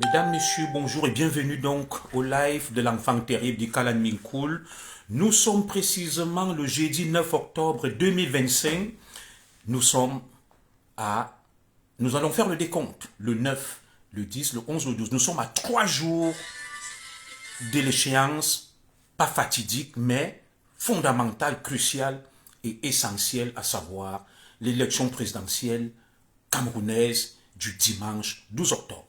Mesdames, Messieurs, bonjour et bienvenue donc au live de l'enfant terrible du Kalan Minkoul. Nous sommes précisément le jeudi 9 octobre 2025. Nous sommes à... Nous allons faire le décompte. Le 9, le 10, le 11, le 12. Nous sommes à 3 jours de l'échéance, pas fatidique, mais fondamentale, cruciale et essentielle, à savoir l'élection présidentielle camerounaise du dimanche 12 octobre.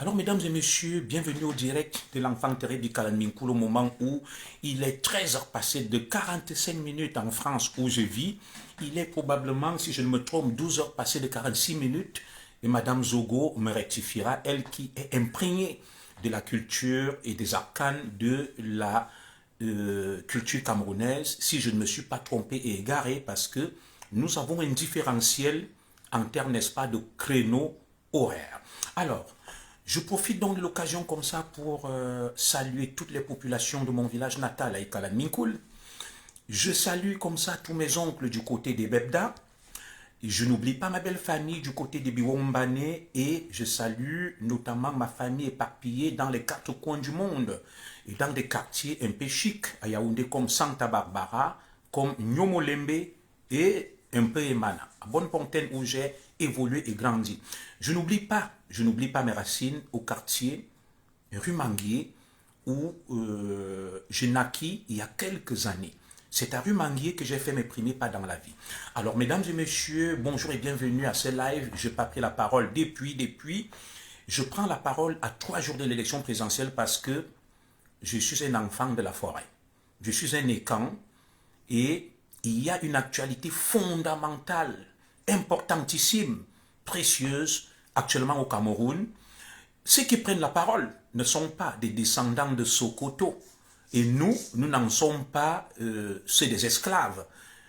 Alors, mesdames et messieurs, bienvenue au direct de l'enfant terrible du Kalan Minkoul au moment où il est 13h passé de 45 minutes en France où je vis. Il est probablement, si je ne me trompe, 12h passé de 46 minutes. Et Madame Zogo me rectifiera, elle qui est imprégnée de la culture et des arcanes de la culture camerounaise, si je ne me suis pas trompé et égaré, parce que nous avons un différentiel en termes, n'est-ce pas, de créneaux horaires. Alors, je profite donc de l'occasion comme ça pour saluer toutes les populations de mon village natal à Ikalan Minkoul. Je salue comme ça tous mes oncles du côté des Bebda. Je n'oublie pas ma belle famille du côté des Biwombane et je salue notamment ma famille éparpillée dans les 4 coins du monde et dans des quartiers un peu chics à Yaoundé comme Santa Barbara, comme Nyomolembe et un peu Emana, à Bonne-Fontaine où j'ai évolué et grandi. Je n'oublie pas mes racines au quartier rue Manguier où j'ai naquis il y a quelques années. C'est à rue Manguier que j'ai fait mes premiers pas dans la vie. Alors, mesdames et messieurs, bonjour et bienvenue à ce live. Je n'ai pas pris la parole depuis. Je prends la parole à 3 jours de l'élection présidentielle parce que je suis un enfant de la forêt. Je suis un écan et il y a une actualité fondamentale, importantissime, précieuse actuellement au Cameroun. Ceux qui prennent la parole ne sont pas des descendants de Sokoto. Et nous n'en sommes pas, c'est des esclaves.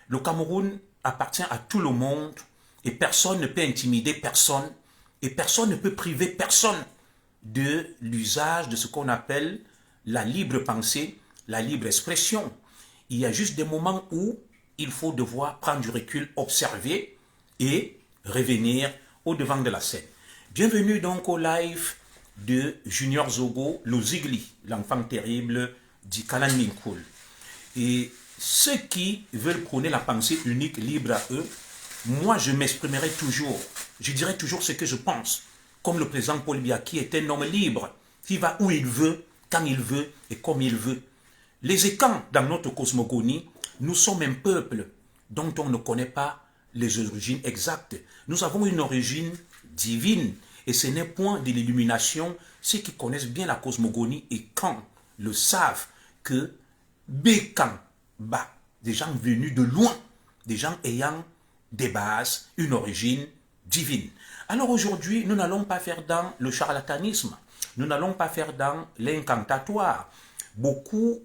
Le Cameroun appartient à tout le monde et personne ne peut intimider personne et personne ne peut priver personne de l'usage de ce qu'on appelle la libre pensée, la libre expression. Il y a juste des moments où il faut devoir prendre du recul, observer et revenir au devant de la scène. Bienvenue donc au live de Junior Zogo, Lozigli, l'enfant terrible du Kalan Minkoul. Et ceux qui veulent prôner la pensée unique, libre à eux, moi je m'exprimerai toujours, je dirai toujours ce que je pense, comme le président Paul Biya qui est un homme libre, qui va où il veut, quand il veut et comme il veut. Les écans, dans notre cosmogonie, nous sommes un peuple dont on ne connaît pas les origines exactes. Nous avons une origine divine et ce n'est point de l'illumination. Ceux qui connaissent bien la cosmogonie et quand le savent que Békan, des gens venus de loin, des gens ayant des bases, une origine divine. Alors aujourd'hui, nous n'allons pas faire dans le charlatanisme, nous n'allons pas faire dans l'incantatoire. Beaucoup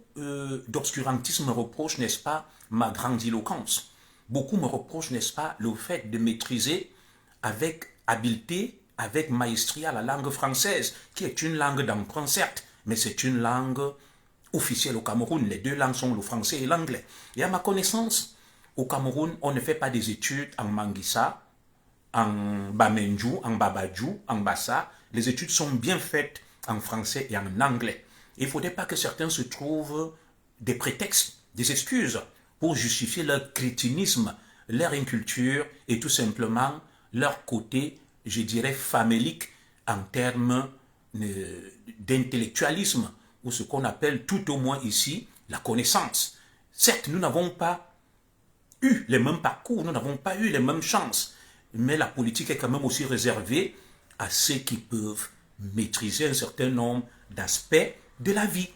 d'obscurantisme me reprochent, n'est-ce pas, ma grandiloquence. Beaucoup me reprochent, n'est-ce pas, le fait de maîtriser avec habileté, avec maestria la langue française, qui est une langue d'emprunt, certes, mais c'est une langue officielle au Cameroun. Les 2 langues sont le français et l'anglais. Et à ma connaissance, au Cameroun, on ne fait pas des études en Manguissa, en Bamenju, en Babadju, en Bassa. Les études sont bien faites en français et en anglais. Il ne faudrait pas que certains se trouvent des prétextes, des excuses pour justifier leur crétinisme, leur inculture et tout simplement leur côté, je dirais, famélique en termes d'intellectualisme ou ce qu'on appelle tout au moins ici la connaissance. Certes, nous n'avons pas eu les mêmes parcours, nous n'avons pas eu les mêmes chances, mais la politique est quand même aussi réservée à ceux qui peuvent maîtriser un certain nombre d'aspects de la vie.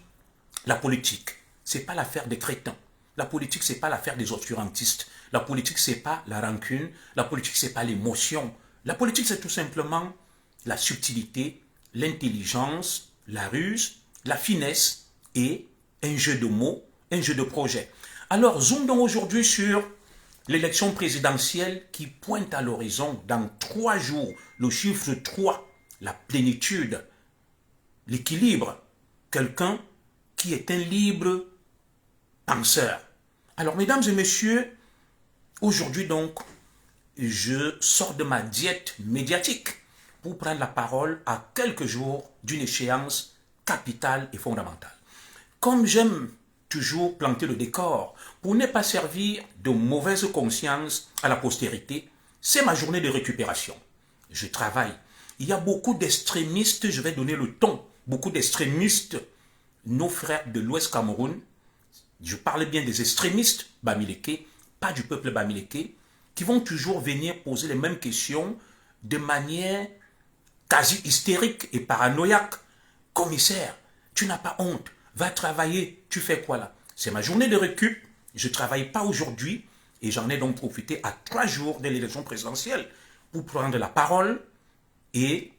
La politique, ce n'est pas l'affaire des crétins. La politique, ce n'est pas l'affaire des obscurantistes. La politique, ce n'est pas la rancune. La politique, ce n'est pas l'émotion. La politique, c'est tout simplement la subtilité, l'intelligence, la ruse, la finesse et un jeu de mots, un jeu de projets. Alors, zoomons aujourd'hui sur l'élection présidentielle qui pointe à l'horizon dans 3 jours, le chiffre 3, la plénitude, l'équilibre, quelqu'un qui est un libre penseur. Alors, mesdames et messieurs, aujourd'hui donc, je sors de ma diète médiatique pour prendre la parole à quelques jours d'une échéance capitale et fondamentale. Comme j'aime toujours planter le décor pour ne pas servir de mauvaise conscience à la postérité, c'est ma journée de récupération. Je travaille. Il y a beaucoup d'extrémistes, je vais donner le ton, beaucoup d'extrémistes, nos frères de l'Ouest Cameroun, je parle bien des extrémistes bamileke, pas du peuple bamileke, qui vont toujours venir poser les mêmes questions de manière quasi hystérique et paranoïaque. Commissaire, tu n'as pas honte, va travailler, tu fais quoi là? C'est ma journée de récup, je ne travaille pas aujourd'hui et j'en ai donc profité à 3 jours de l'élection présidentielle pour prendre la parole et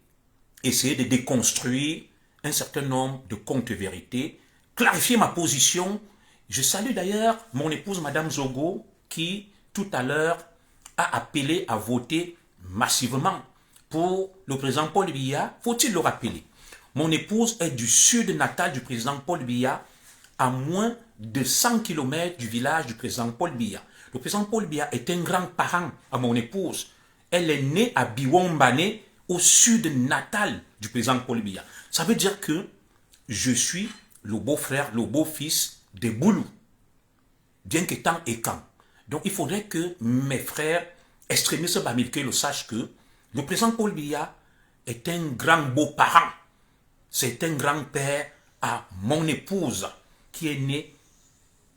essayer de déconstruire un certain nombre de contre-vérités, clarifier ma position. Je salue d'ailleurs mon épouse Madame Zogo qui tout à l'heure a appelé à voter massivement pour le président Paul Biya. Faut-il le rappeler? Mon épouse est du sud natal du président Paul Biya, à moins de 100 km du village du président Paul Biya. Le président Paul Biya est un grand-parent à mon épouse. Elle est née à Biwombane, au sud natal du président Paul Biya. Ça veut dire que je suis le beau-frère, le beau-fils de Boulou, bien qu'étant écan. Donc il faudrait que mes frères extrémistes bamileke le sachent que le président Paul Biya est un grand beau-parent. C'est un grand-père à mon épouse qui est née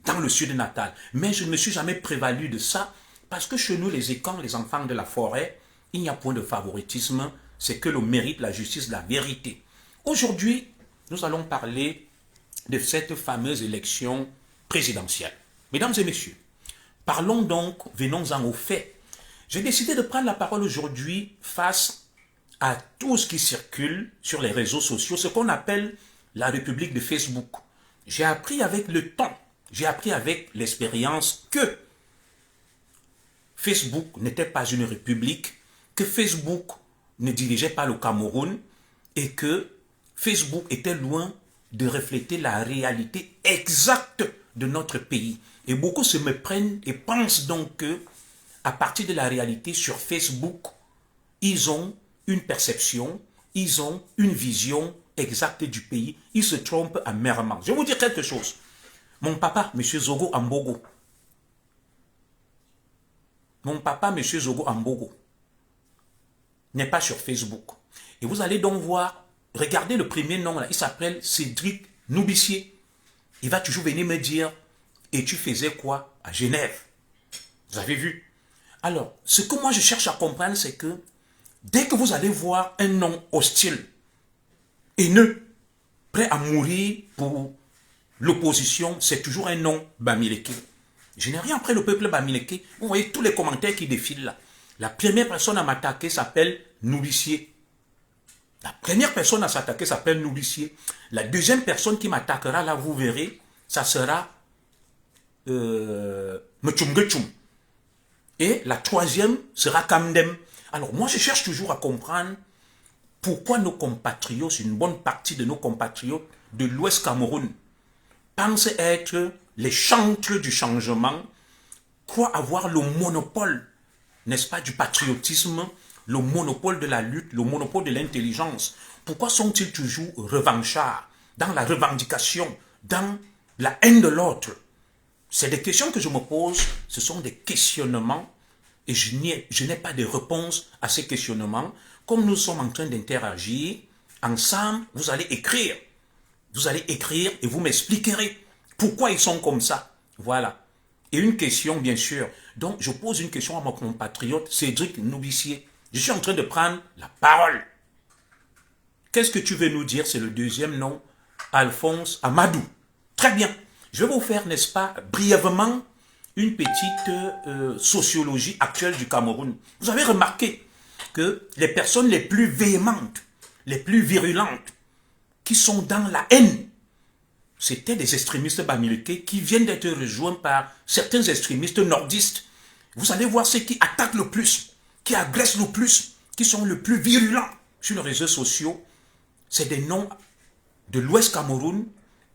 dans le sud natal. Mais je ne me suis jamais prévalu de ça parce que chez nous, les écans, les enfants de la forêt, il n'y a point de favoritisme. C'est que le mérite, la justice, la vérité. Aujourd'hui, nous allons parler de cette fameuse élection présidentielle. Mesdames et messieurs, parlons donc, venons-en aux faits. J'ai décidé de prendre la parole aujourd'hui face à tout ce qui circule sur les réseaux sociaux, ce qu'on appelle la République de Facebook. J'ai appris avec le temps, j'ai appris avec l'expérience que Facebook n'était pas une république, que Facebook ne dirigeait pas le Cameroun et que Facebook était loin de refléter la réalité exacte de notre pays. Et beaucoup se méprennent et pensent donc que, à partir de la réalité sur Facebook, ils ont une perception, ils ont une vision exacte du pays. Ils se trompent amèrement. Je vais vous dire quelque chose. Mon papa, M. Zogo Ambogo, n'est pas sur Facebook. Et vous allez donc voir, regardez le premier nom là, il s'appelle Cédric Noubissier. Il va toujours venir me dire, et tu faisais quoi à Genève? Vous avez vu? Alors, ce que moi je cherche à comprendre, c'est que dès que vous allez voir un nom hostile, haineux, prêt à mourir pour l'opposition, c'est toujours un nom bamileke. Je n'ai rien après le peuple bamileke. Vous voyez tous les commentaires qui défilent là. La première personne à m'attaquer s'appelle Noubissier. La première personne à s'attaquer s'appelle Noubissier. La deuxième personne qui m'attaquera là, vous verrez, ça sera Mchumgechum. Et la troisième sera Kamdem. Alors moi je cherche toujours à comprendre pourquoi nos compatriotes, une bonne partie de nos compatriotes de l'Ouest Cameroun, pensent être les chantres du changement, croient avoir le monopole, n'est-ce pas, du patriotisme, le monopole de la lutte, le monopole de l'intelligence. Pourquoi sont-ils toujours revanchards dans la revendication, dans la haine de l'autre? C'est des questions que je me pose, ce sont des questionnements et je n'ai pas de réponse à ces questionnements. Comme nous sommes en train d'interagir, ensemble, vous allez écrire. Vous allez écrire et vous m'expliquerez pourquoi ils sont comme ça. Voilà. Et une question, bien sûr. Donc, je pose une question à mon compatriote Cédric Noubissier. Je suis en train de prendre la parole. Qu'est-ce que tu veux nous dire? C'est le deuxième nom. Alphonse Amadou. Très bien. Je vais vous faire, n'est-ce pas, brièvement, une petite sociologie actuelle du Cameroun. Vous avez remarqué que les personnes les plus véhémentes, les plus virulentes, qui sont dans la haine, c'était des extrémistes bamileke qui viennent d'être rejoints par certains extrémistes nordistes. Vous allez voir ceux qui attaquent le plus, qui agressent le plus, qui sont le plus virulents sur les réseaux sociaux. C'est des noms de l'Ouest Cameroun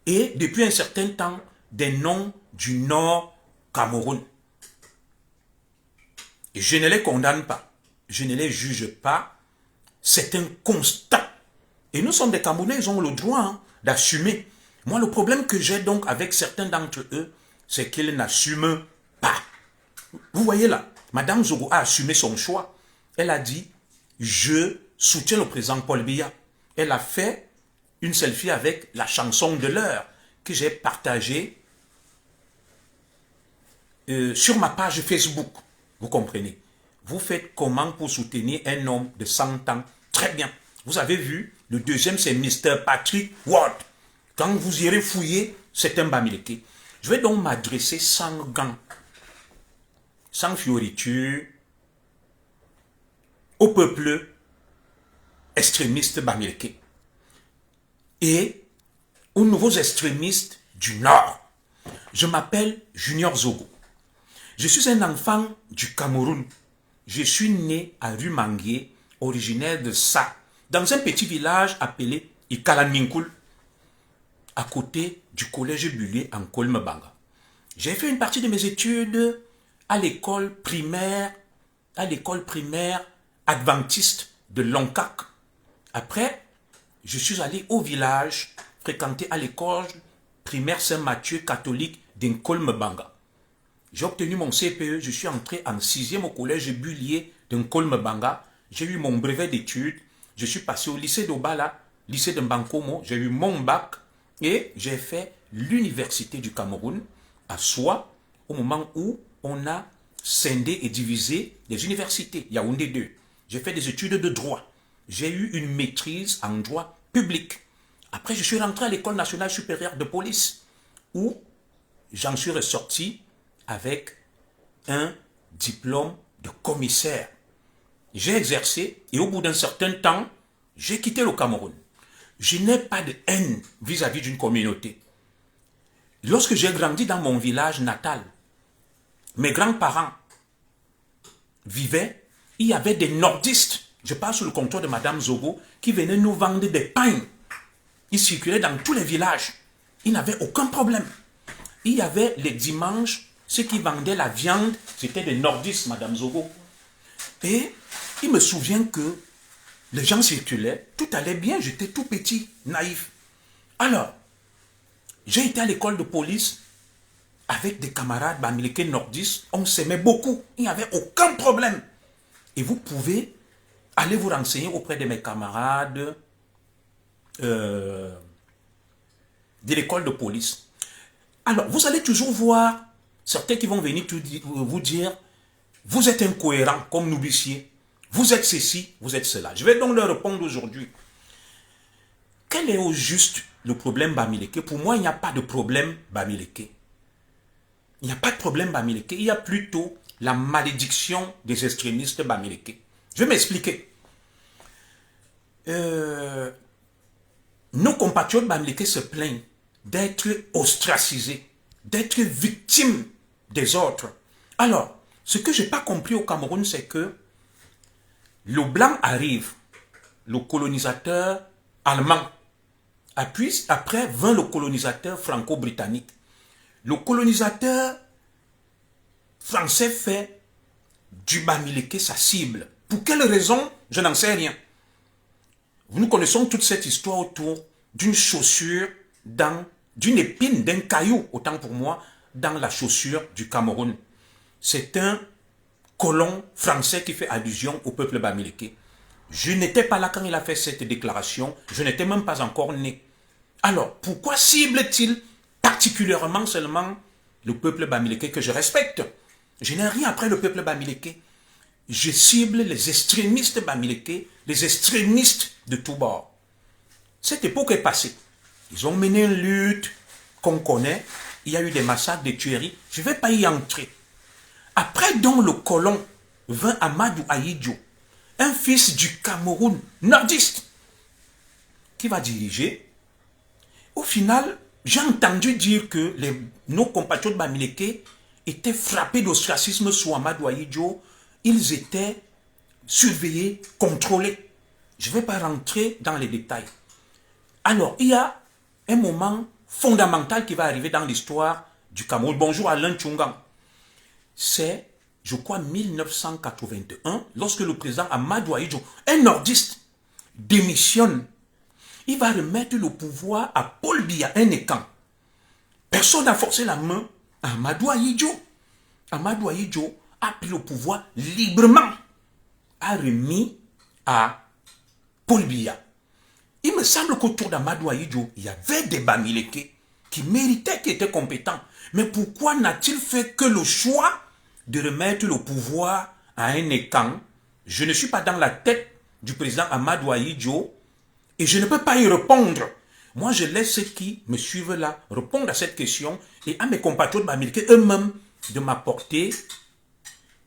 et depuis un certain temps, des noms du Nord Cameroun. Et je ne les condamne pas, je ne les juge pas. C'est un constat. Et nous sommes des Camerounais, ils ont le droit hein, d'assumer. Moi, le problème que j'ai donc avec certains d'entre eux, c'est qu'ils n'assument pas. Vous voyez là, Madame Zogo a assumé son choix. Elle a dit, je soutiens le président Paul Biya. Elle a fait une selfie avec la chanson de l'heure que j'ai partagée sur ma page Facebook. Vous comprenez? Vous faites comment pour soutenir un homme de 100 ans? Très bien. Vous avez vu, le deuxième c'est Mr. Patrick Ward. Quand vous irez fouiller, c'est un Bamileke. Je vais donc m'adresser sans gants, sans fioriture, au peuple extrémiste Bamileke et aux nouveaux extrémistes du Nord. Je m'appelle Junior Zogo. Je suis un enfant du Cameroun. Je suis né à Rumangué, originaire de Sa, dans un petit village appelé Ikalanminkoul, à côté du collège Bullier en Kolmebanga. J'ai fait une partie de mes études à l'école primaire adventiste de Lonkak. Après, je suis allé au village, fréquenter à l'école primaire Saint-Mathieu catholique d'Nkolmebanga. J'ai obtenu mon CPE, je suis entré en 6e au collège Bullier d'Nkolmebanga. J'ai eu mon brevet d'études, je suis passé au lycée d'Obala, lycée de Mbankomo, j'ai eu mon bac et j'ai fait l'université du Cameroun à Soie au moment où on a scindé et divisé les universités, Yaoundé 2. J'ai fait des études de droit. J'ai eu une maîtrise en droit public. Après, je suis rentré à l'École nationale supérieure de police où j'en suis ressorti avec un diplôme de commissaire. J'ai exercé et au bout d'un certain temps, j'ai quitté le Cameroun. Je n'ai pas de haine vis-à-vis d'une communauté. Lorsque j'ai grandi dans mon village natal, mes grands-parents vivaient, il y avait des nordistes, je parle sous le contrôle de Madame Zogo, qui venaient nous vendre des pains. Ils circulaient dans tous les villages. Ils n'avaient aucun problème. Il y avait les dimanches, ceux qui vendaient la viande, c'était des nordistes, Madame Zogo. Et il me souvient que les gens circulaient, tout allait bien, j'étais tout petit, naïf. Alors, j'ai été à l'école de police avec des camarades bamileke nordistes, on s'aimait beaucoup, il n'y avait aucun problème. Et vous pouvez aller vous renseigner auprès de mes camarades de l'école de police. Alors, vous allez toujours voir certains qui vont venir vous dire, vous êtes incohérent comme Noubissier, vous êtes ceci, vous êtes cela. Je vais donc leur répondre aujourd'hui. Quel est au juste le problème Bamileke? Pour moi, il n'y a pas de problème Bamileke. Il n'y a pas de problème Bamileke, il y a plutôt la malédiction des extrémistes Bamileke. Je vais m'expliquer. Nos compatriotes Bamileke se plaignent d'être ostracisés, d'être victimes des autres. Alors, ce que je n'ai pas compris au Cameroun, c'est que le blanc arrive, le colonisateur allemand. Après vint le colonisateur franco-britannique. Le colonisateur français fait du Bamileke sa cible. Pour quelle raison? Je n'en sais rien. Nous connaissons toute cette histoire autour d'une chaussure, d'une épine, d'un caillou, autant pour moi, dans la chaussure du Cameroun. C'est un colon français qui fait allusion au peuple Bamileke. Je n'étais pas là quand il a fait cette déclaration, je n'étais même pas encore né. Alors, pourquoi cible-t-il particulièrement seulement le peuple Bamileke que je respecte? Je n'ai rien après le peuple Bamileke. Je cible les extrémistes Bamileke, les extrémistes de tous bords. Cette époque est passée. Ils ont mené une lutte qu'on connaît. Il y a eu des massacres, des tueries. Je ne vais pas y entrer. Après donc le colon vint Amadou Ahidjo, un fils du Cameroun nordiste, qui va diriger. Au final, j'ai entendu dire que nos compatriotes Bamileke étaient frappés d'ostracisme sous Amadou Ahidjo. Ils étaient surveillés, contrôlés. Je ne vais pas rentrer dans les détails. Alors, il y a un moment fondamental qui va arriver dans l'histoire du Cameroun. Bonjour Alain Tchungang. C'est, je crois, 1981, lorsque le président Amadou Ahidjo, un nordiste, démissionne, il va remettre le pouvoir à Paul Biya, un écan. Personne n'a forcé la main à Amadou Ahidjo. Amadou Ahidjo a pris le pouvoir librement, a remis à Paul Biya. Il me semble qu'autour d'Amadou Ahidjo, il y avait des Bamileke qui méritaient, qui étaient compétents. Mais pourquoi n'a-t-il fait que le choix de remettre le pouvoir à un écan? Je ne suis pas dans la tête du président Amadou Ahidjo et je ne peux pas y répondre. Moi, je laisse ceux qui me suivent là répondre à cette question et à mes compatriotes Bamileke eux-mêmes de m'apporter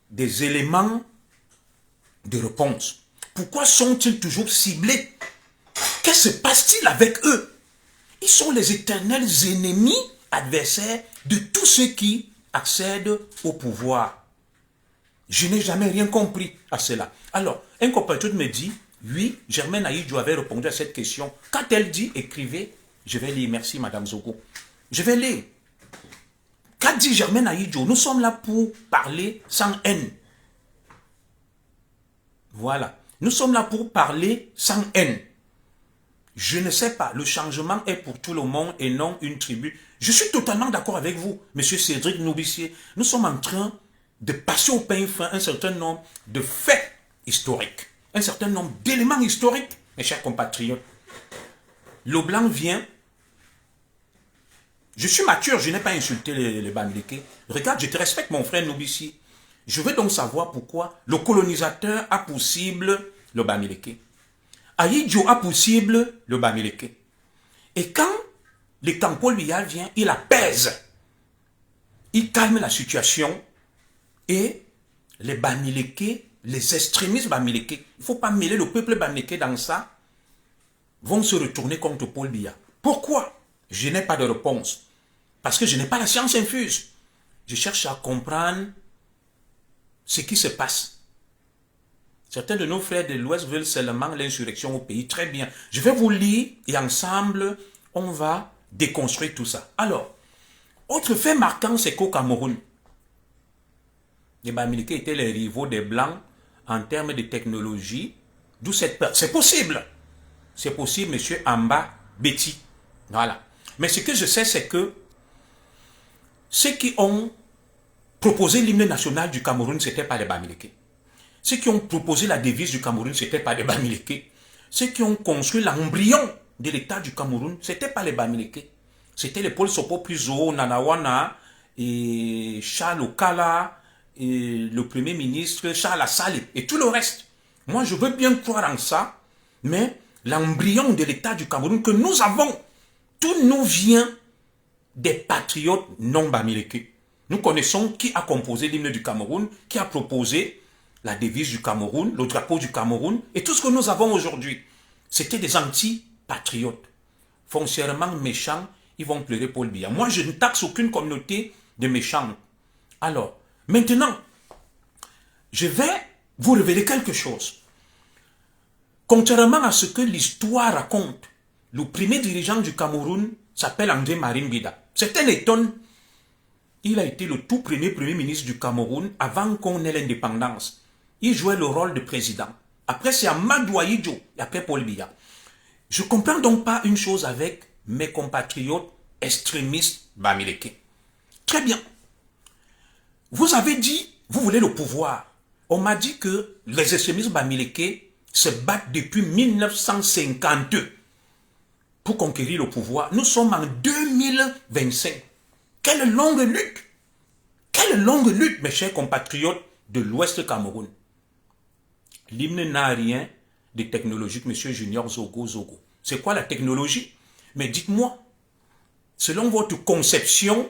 des éléments de réponse. Pourquoi sont-ils toujours ciblés? Qu'est-ce qui se passe-t-il avec eux? Ils sont les éternels ennemis, adversaires de tous ceux qui accèdent au pouvoir. Je n'ai jamais rien compris à cela. Alors, un compatriote me dit, oui, Germaine Ahidjo avait répondu à cette question. Quand elle dit, écrivez, je vais lire. Merci, Madame Zogo. Je vais lire. Qu'a dit Germaine Ahidjo? Nous sommes là pour parler sans haine. Voilà. Nous sommes là pour parler sans haine. Je ne sais pas, le changement est pour tout le monde et non une tribu. Je suis totalement d'accord avec vous, Monsieur Cédric Noubissier. Nous sommes en train de passer au pain fin un certain nombre de faits historiques, un certain nombre d'éléments historiques, mes chers compatriotes. Le blanc vient. Je suis mature, je n'ai pas insulté les Bamileke. Regarde, je te respecte, mon frère Noubissier. Je veux donc savoir pourquoi le colonisateur a pour cible le Bamileke. Ahidjo a pour cible le Bamileke. Et quand le Paul Biya vient, il apaise. Il calme la situation. Et les Bamileke, les extrémistes Bamileke, il ne faut pas mêler le peuple Bamileke dans ça, vont se retourner contre Paul Biya. Pourquoi? Je n'ai pas de réponse. Parce que je n'ai pas la science infuse. Je cherche à comprendre ce qui se passe. Certains de nos frères de l'Ouest veulent seulement l'insurrection au pays. Très bien. Je vais vous lire et ensemble, on va déconstruire tout ça. Alors, autre fait marquant, c'est qu'au Cameroun, les Bamileke étaient les rivaux des Blancs en termes de technologie. D'où cette peur. C'est possible. C'est possible, monsieur Amba Betty. Voilà. Mais ce que je sais, c'est que ceux qui ont proposé l'hymne national du Cameroun, ce n'était pas les Bamileke. Ceux qui ont proposé la devise du Cameroun, ce n'était pas les Bamileke. Ceux qui ont construit l'embryon de l'État du Cameroun, ce n'était pas les Bamileke. C'était les Paul Sopo Pluzo, Nanawana, et Charles Okala, et le Premier ministre Charles Assali, et tout le reste. Moi, je veux bien croire en ça, mais l'embryon de l'État du Cameroun que nous avons, tout nous vient des patriotes non Bamileke. Nous connaissons qui a composé l'hymne du Cameroun, qui a proposé la devise du Cameroun, le drapeau du Cameroun, et tout ce que nous avons aujourd'hui. C'était des anti-patriotes. Foncièrement méchants, ils vont pleurer Paul Biya. Moi, je ne taxe aucune communauté de méchants. Alors, maintenant, je vais vous révéler quelque chose. Contrairement à ce que l'histoire raconte, le premier dirigeant du Cameroun s'appelle André Marine Bida. Certains étonnent. Il a été le tout premier ministre du Cameroun avant qu'on ait l'indépendance. Il jouait le rôle de président. Après, c'est Amadou Ahidjo et après Paul Biya. Je ne comprends donc pas une chose avec mes compatriotes extrémistes Bamileke. Très bien. Vous avez dit, vous voulez le pouvoir. On m'a dit que les extrémistes Bamileke se battent depuis 1952 pour conquérir le pouvoir. Nous sommes en 2025. Quelle longue lutte! Quelle longue lutte, mes chers compatriotes de l'Ouest Cameroun. L'hymne n'a rien de technologique, monsieur Junior Zogo. C'est quoi la technologie? Mais dites-moi, selon votre conception,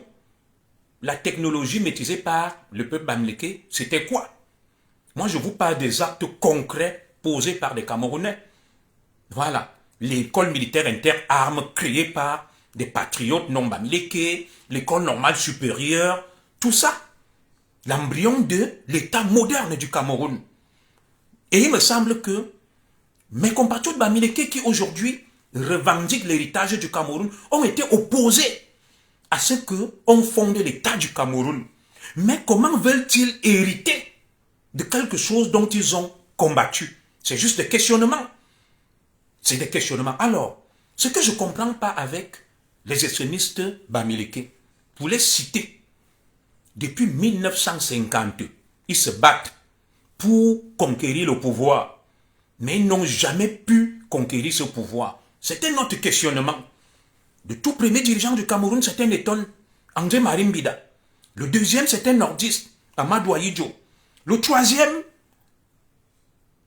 la technologie maîtrisée par le peuple Bamileke, c'était quoi? Moi, je vous parle des actes concrets posés par des Camerounais. Voilà, l'école militaire inter-armes créée par des patriotes non Bamileke, l'école normale supérieure, tout ça. L'embryon de l'État moderne du Cameroun. Et il me semble que mes compatriotes Bamileke qui aujourd'hui revendiquent l'héritage du Cameroun ont été opposés à ce qu'on fonde l'État du Cameroun. Mais comment veulent-ils hériter de quelque chose dont ils ont combattu? C'est juste des questionnements. C'est des questionnements. Alors, ce que je ne comprends pas avec les extrémistes bamileke, pour les citer, depuis 1950, ils se battent pour conquérir le pouvoir, mais ils n'ont jamais pu conquérir ce pouvoir. C'était notre questionnement. Le tout premier dirigeant du Cameroun, c'était un Letton, André Marimbida. Le deuxième, c'était un nordiste, Amadou Ahidjo. Le troisième,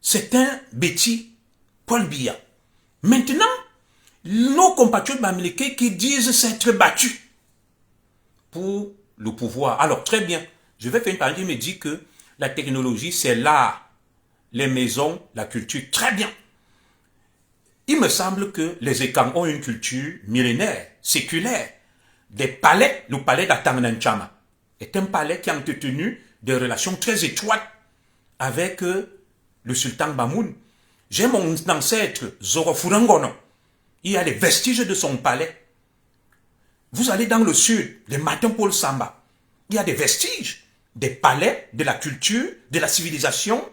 c'est un Betty, Paul Biya. Maintenant, nos compatriotes bamileke qui disent s'être battus pour le pouvoir. Alors, très bien, je vais faire une parenthèse, il me dit que la technologie, c'est l'art, les maisons, la culture. Très bien. Il me semble que les Ekang ont une culture millénaire, séculaire. Des palais, le palais d'Atangnanchama est un palais qui a entretenu des relations très étroites avec le sultan Bamoun. J'ai mon ancêtre Zorofurangono. Il y a les vestiges de son palais. Vous allez dans le sud, les Martin Paul Samba. Il y a des vestiges, des palais, de la culture, de la civilisation,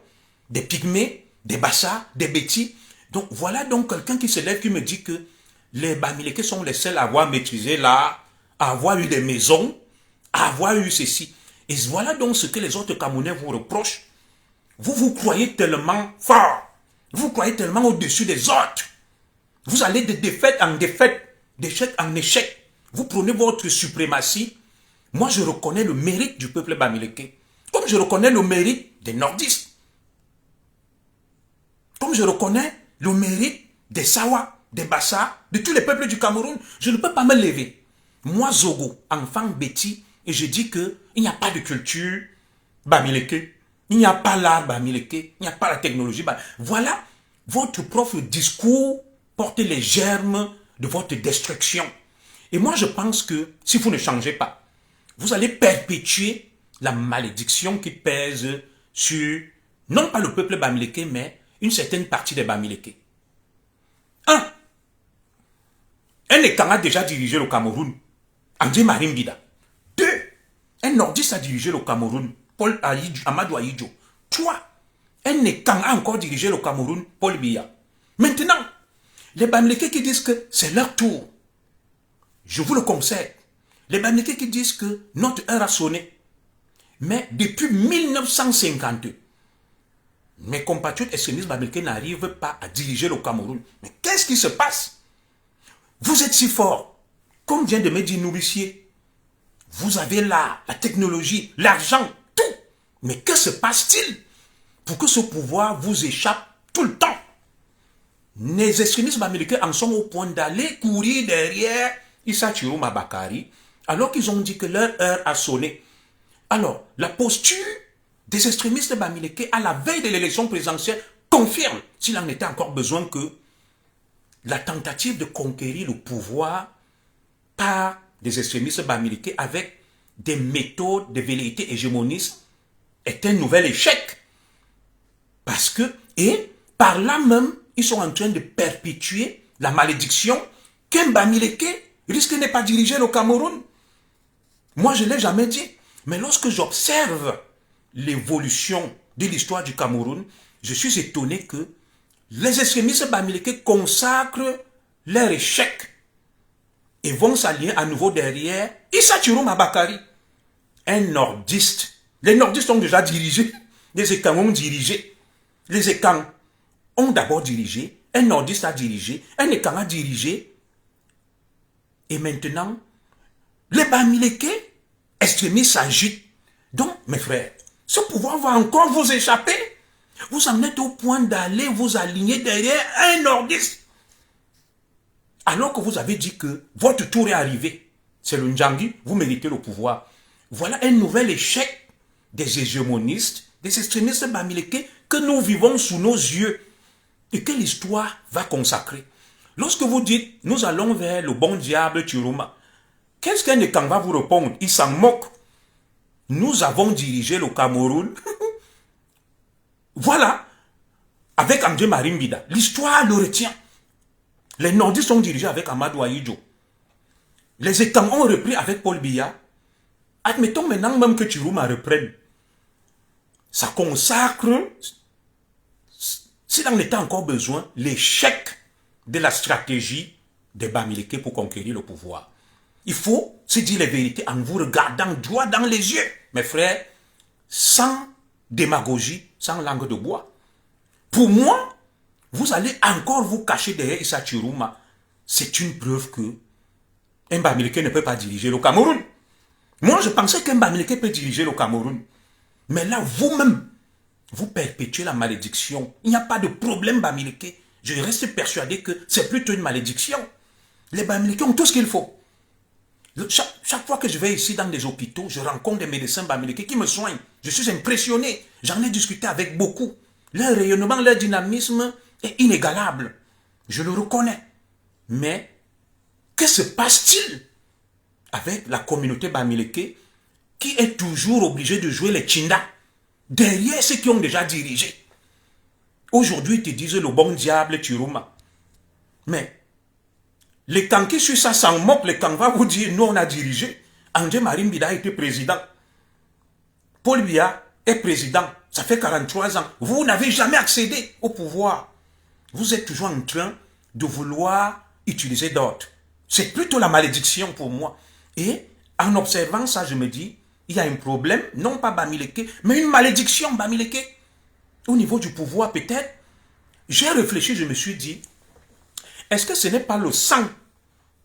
des pygmées, des Bassa, des Bétis. Donc voilà donc quelqu'un qui se lève qui me dit que les Bamileke sont les seuls à avoir maîtrisé l'art, à avoir eu des maisons, à avoir eu ceci. Et voilà donc ce que les autres Camerounais vous reprochent. Vous vous croyez tellement fort, vous croyez tellement au-dessus des autres. Vous allez de défaite en défaite, d'échec en échec. Vous prenez votre suprématie. Moi, je reconnais le mérite du peuple bamileke. Comme je reconnais le mérite des nordistes. Comme je reconnais le mérite des Sawa, des Bassa, de tous les peuples du Cameroun. Je ne peux pas me lever. Moi, Zogo, enfant Betty, et je dis qu'il n'y a pas de culture bamileke. Il n'y a pas l'art bamileke. Il n'y a pas la technologie. Voilà, votre propre discours porte les germes de votre destruction. Et moi, je pense que si vous ne changez pas, vous allez perpétuer la malédiction qui pèse sur, non pas le peuple bamileke, mais une certaine partie des bamileke. Un Ekang a déjà dirigé le Cameroun, André Marimbida. 2, un nordiste a dirigé le Cameroun, Amadou Ahidjo. 3, un Ekang a encore dirigé le Cameroun, Paul Biya. Maintenant, les bamileke qui disent que c'est leur tour, je vous le conseille. Les bamileke qui disent que notre heure a sonné. Mais depuis 1952, mes compatriotes extrémistes bamileke n'arrivent pas à diriger le Cameroun. Mais qu'est-ce qui se passe? Vous êtes si fort. Comme vient de me dire Nourricier, vous avez l'art, la technologie, l'argent, tout. Mais que se passe-t-il pour que ce pouvoir vous échappe tout le temps? Les extrémistes bamileke en sont au point d'aller courir derrière Issa Chiroma Bakari, alors qu'ils ont dit que leur heure a sonné. Alors, la posture des extrémistes bamileke à la veille de l'élection présidentielle confirme, s'il en était encore besoin, que la tentative de conquérir le pouvoir par des extrémistes bamileke avec des méthodes de velléité hégémonistes est un nouvel échec. Parce que, et par là même, ils sont en train de perpétuer la malédiction qu'un bamileke risque de ne pas diriger le Cameroun. Moi, je ne l'ai jamais dit. Mais lorsque j'observe l'évolution de l'histoire du Cameroun, je suis étonné que les extrémistes bamileke consacrent leur échec et vont s'allier à nouveau derrière Issa Chiroma Bakari, un nordiste. Les nordistes ont déjà dirigé, les Ekang ont dirigé. Les Ekang ont d'abord dirigé, un nordiste a dirigé, un Ekang a dirigé, et maintenant, les bamileke extrémistes s'agitent. Donc, mes frères, ce pouvoir va encore vous échapper. Vous en êtes au point d'aller vous aligner derrière un nordiste. Alors que vous avez dit que votre tour est arrivé. C'est le Ndjangi, vous méritez le pouvoir. Voilà un nouvel échec des hégémonistes, des extrémistes bamileke que nous vivons sous nos yeux et que l'histoire va consacrer. Lorsque vous dites, nous allons vers le bon diable Chiroma, qu'est-ce qu'un Ekang va vous répondre? Il s'en moque. Nous avons dirigé le Cameroun. Voilà. Avec André Marimbida. L'histoire le retient. Les nordistes ont dirigé avec Amadou Ahidjo. Les Ekang ont repris avec Paul Biya. Admettons maintenant même que Chiroma reprenne. Ça consacre, s'il en était encore besoin, l'échec de la stratégie des Bamileke pour conquérir le pouvoir. Il faut se dire les vérités en vous regardant droit dans les yeux, mes frères, sans démagogie, sans langue de bois. Pour moi, vous allez encore vous cacher derrière Issa Chiruma. C'est une preuve que un Bamileke ne peut pas diriger le Cameroun. Moi, je pensais qu'un Bamileke peut diriger le Cameroun. Mais là, vous-même, vous perpétuez la malédiction. Il n'y a pas de problème Bamileke. Je reste persuadé que c'est plutôt une malédiction. Les Bamileke ont tout ce qu'il faut. Chaque fois que je vais ici dans des hôpitaux, je rencontre des médecins Bamileke qui me soignent. Je suis impressionné. J'en ai discuté avec beaucoup. Leur rayonnement, leur dynamisme est inégalable. Je le reconnais. Mais, que se passe-t-il avec la communauté Bamileke qui est toujours obligée de jouer les Tchinda derrière ceux qui ont déjà dirigé? Aujourd'hui, ils te disent le bon diable Chiruma. Mais, les camps qui suivent ça s'en moquent, les camps va vous dire, nous on a dirigé. André Marine Bida a été président. Paul Biya est président. Ça fait 43 ans. Vous n'avez jamais accédé au pouvoir. Vous êtes toujours en train de vouloir utiliser d'autres. C'est plutôt la malédiction pour moi. Et en observant ça, je me dis, il y a un problème, non pas Bamileke, mais une malédiction Bamileke. Au niveau du pouvoir peut-être. J'ai réfléchi, je me suis dit, est-ce que ce n'est pas le sang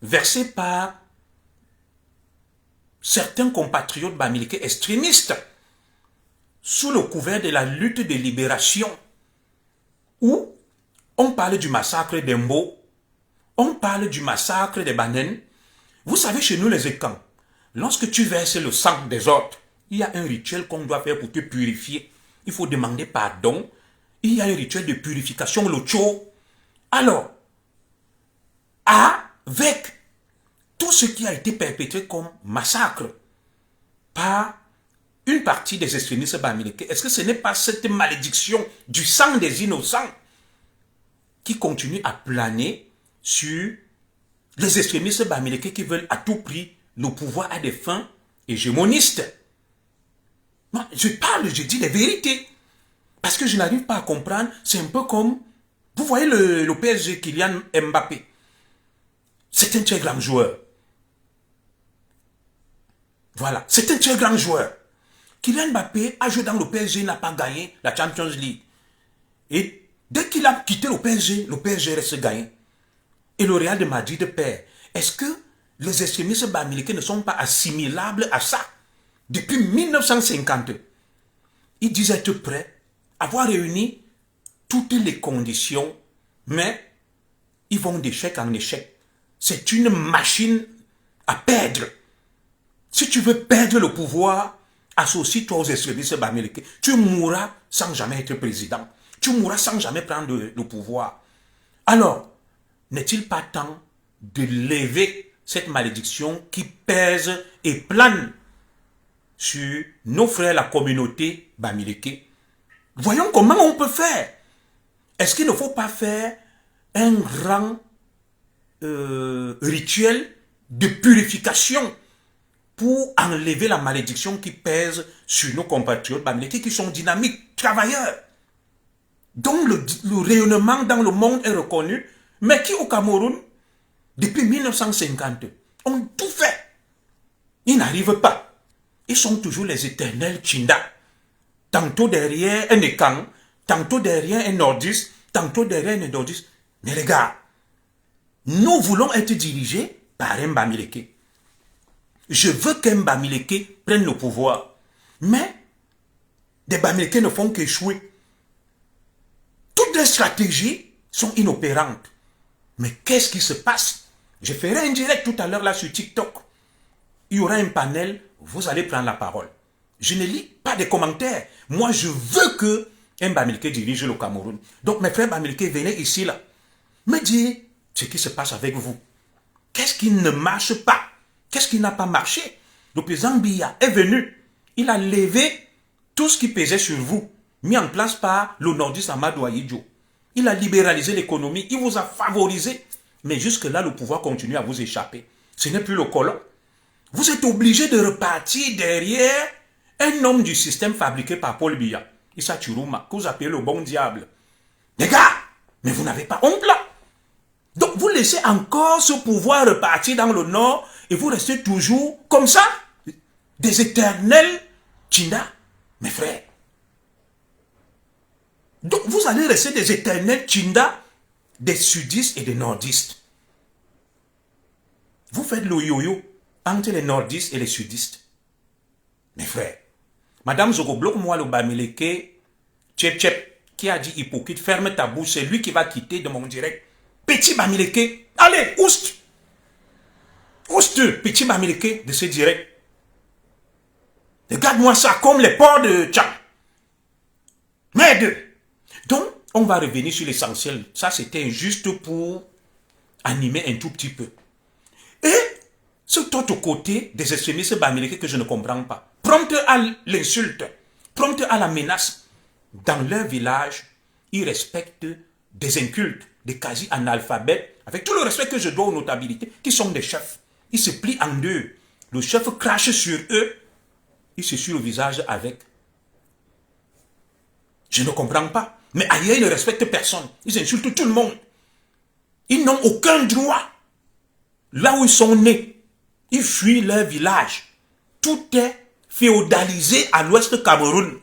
versé par certains compatriotes Bamileke extrémistes sous le couvert de la lutte de libération où on parle du massacre d'Embo, on parle du massacre des Banen. Vous savez, chez nous les Ekans, lorsque tu verses le sang des autres, il y a un rituel qu'on doit faire pour te purifier. Il faut demander pardon. Il y a un rituel de purification, le Tcho. Alors, avec tout ce qui a été perpétré comme massacre par une partie des extrémistes Bamileke, est-ce que ce n'est pas cette malédiction du sang des innocents qui continue à planer sur les extrémistes Bamileke qui veulent à tout prix le pouvoir à des fins hégémonistes? Moi, je parle, je dis les vérités. Parce que je n'arrive pas à comprendre. C'est un peu comme, vous voyez le PSG Kylian Mbappé. C'est un très grand joueur. Voilà, c'est un très grand joueur. Kylian Mbappé a joué dans le PSG, n'a pas gagné la Champions League. Et dès qu'il a quitté le PSG reste gagné. Et le Real de Madrid perd. Est-ce que les extrémistes Bamileke ne sont pas assimilables à ça? Depuis 1950, ils disent être prêts, avoir réuni toutes les conditions, mais ils vont d'échec en échec. C'est une machine à perdre. Si tu veux perdre le pouvoir, associe-toi aux extrémistes Bamileke. Tu mourras sans jamais être président. Tu mourras sans jamais prendre le pouvoir. Alors, n'est-il pas temps de lever cette malédiction qui pèse et plane sur nos frères, la communauté Bamileke? Voyons comment on peut faire. Est-ce qu'il ne faut pas faire un grand rituel de purification pour enlever la malédiction qui pèse sur nos compatriotes Bamileke qui sont dynamiques, travailleurs, dont le rayonnement dans le monde est reconnu, mais qui au Cameroun, depuis 1950, ont tout fait. Ils n'arrivent pas. Ils sont toujours les éternels Tchinda. Tantôt derrière un Ekan, tantôt derrière un nordiste, tantôt derrière un nordiste. Mais les gars, nous voulons être dirigés par un Bamileke. Je veux qu'un Bamileke prenne le pouvoir. Mais des Bamileke ne font qu'échouer. Toutes les stratégies sont inopérantes. Mais qu'est-ce qui se passe? Je ferai un direct tout à l'heure là sur TikTok. Il y aura un panel, vous allez prendre la parole. Je ne lis pas de commentaires. Moi, je veux que un Bamileke dirige le Cameroun. Donc, mes frères Bamileke, venez ici là. Me dire ce qui se passe avec vous. Qu'est-ce qui ne marche pas? Qu'est-ce qui n'a pas marché? Le président Biya est venu. Il a levé tout ce qui pesait sur vous, mis en place par le nordiste Amadou Ahidjo. Il a libéralisé l'économie, il vous a favorisé. Mais jusque-là, le pouvoir continue à vous échapper. Ce n'est plus le colon. Vous êtes obligé de repartir derrière un homme du système fabriqué par Paul Biya, Issa Chiruma, que vous appelez le bon diable. Les gars, mais vous n'avez pas honte là. Donc vous laissez encore ce pouvoir repartir dans le nord et vous restez toujours comme ça, des éternels Tchinda, mes frères. Donc vous allez rester des éternels Tchinda, des sudistes et des nordistes. Vous faites le yo-yo entre les nordistes et les sudistes. Mes frères, Madame Zogo, bloque-moi le Bamileke, Tchep Tchep, qui a dit hypocrite, ferme ta bouche, c'est lui qui va quitter de mon direct. Petit Bamileke, allez, oust! Oust, petit Bamileke de ce direct. Regarde-moi ça comme les porcs de Tchang. Merde! Donc, on va revenir sur l'essentiel. Ça, c'était juste pour animer un tout petit peu. Et cet autre côté des extrémistes bamileke que je ne comprends pas. Prompte à l'insulte, prompte à la menace. Dans leur village, ils respectent des incultes, des quasi-analphabètes, avec tout le respect que je dois aux notabilités, qui sont des chefs. Ils se plient en deux. Le chef crache sur eux, il se suit le visage avec. Je ne comprends pas. Mais ailleurs, ils ne respectent personne. Ils insultent tout le monde. Ils n'ont aucun droit. Là où ils sont nés, ils fuient leur village. Tout est féodalisé à l'ouest Cameroun.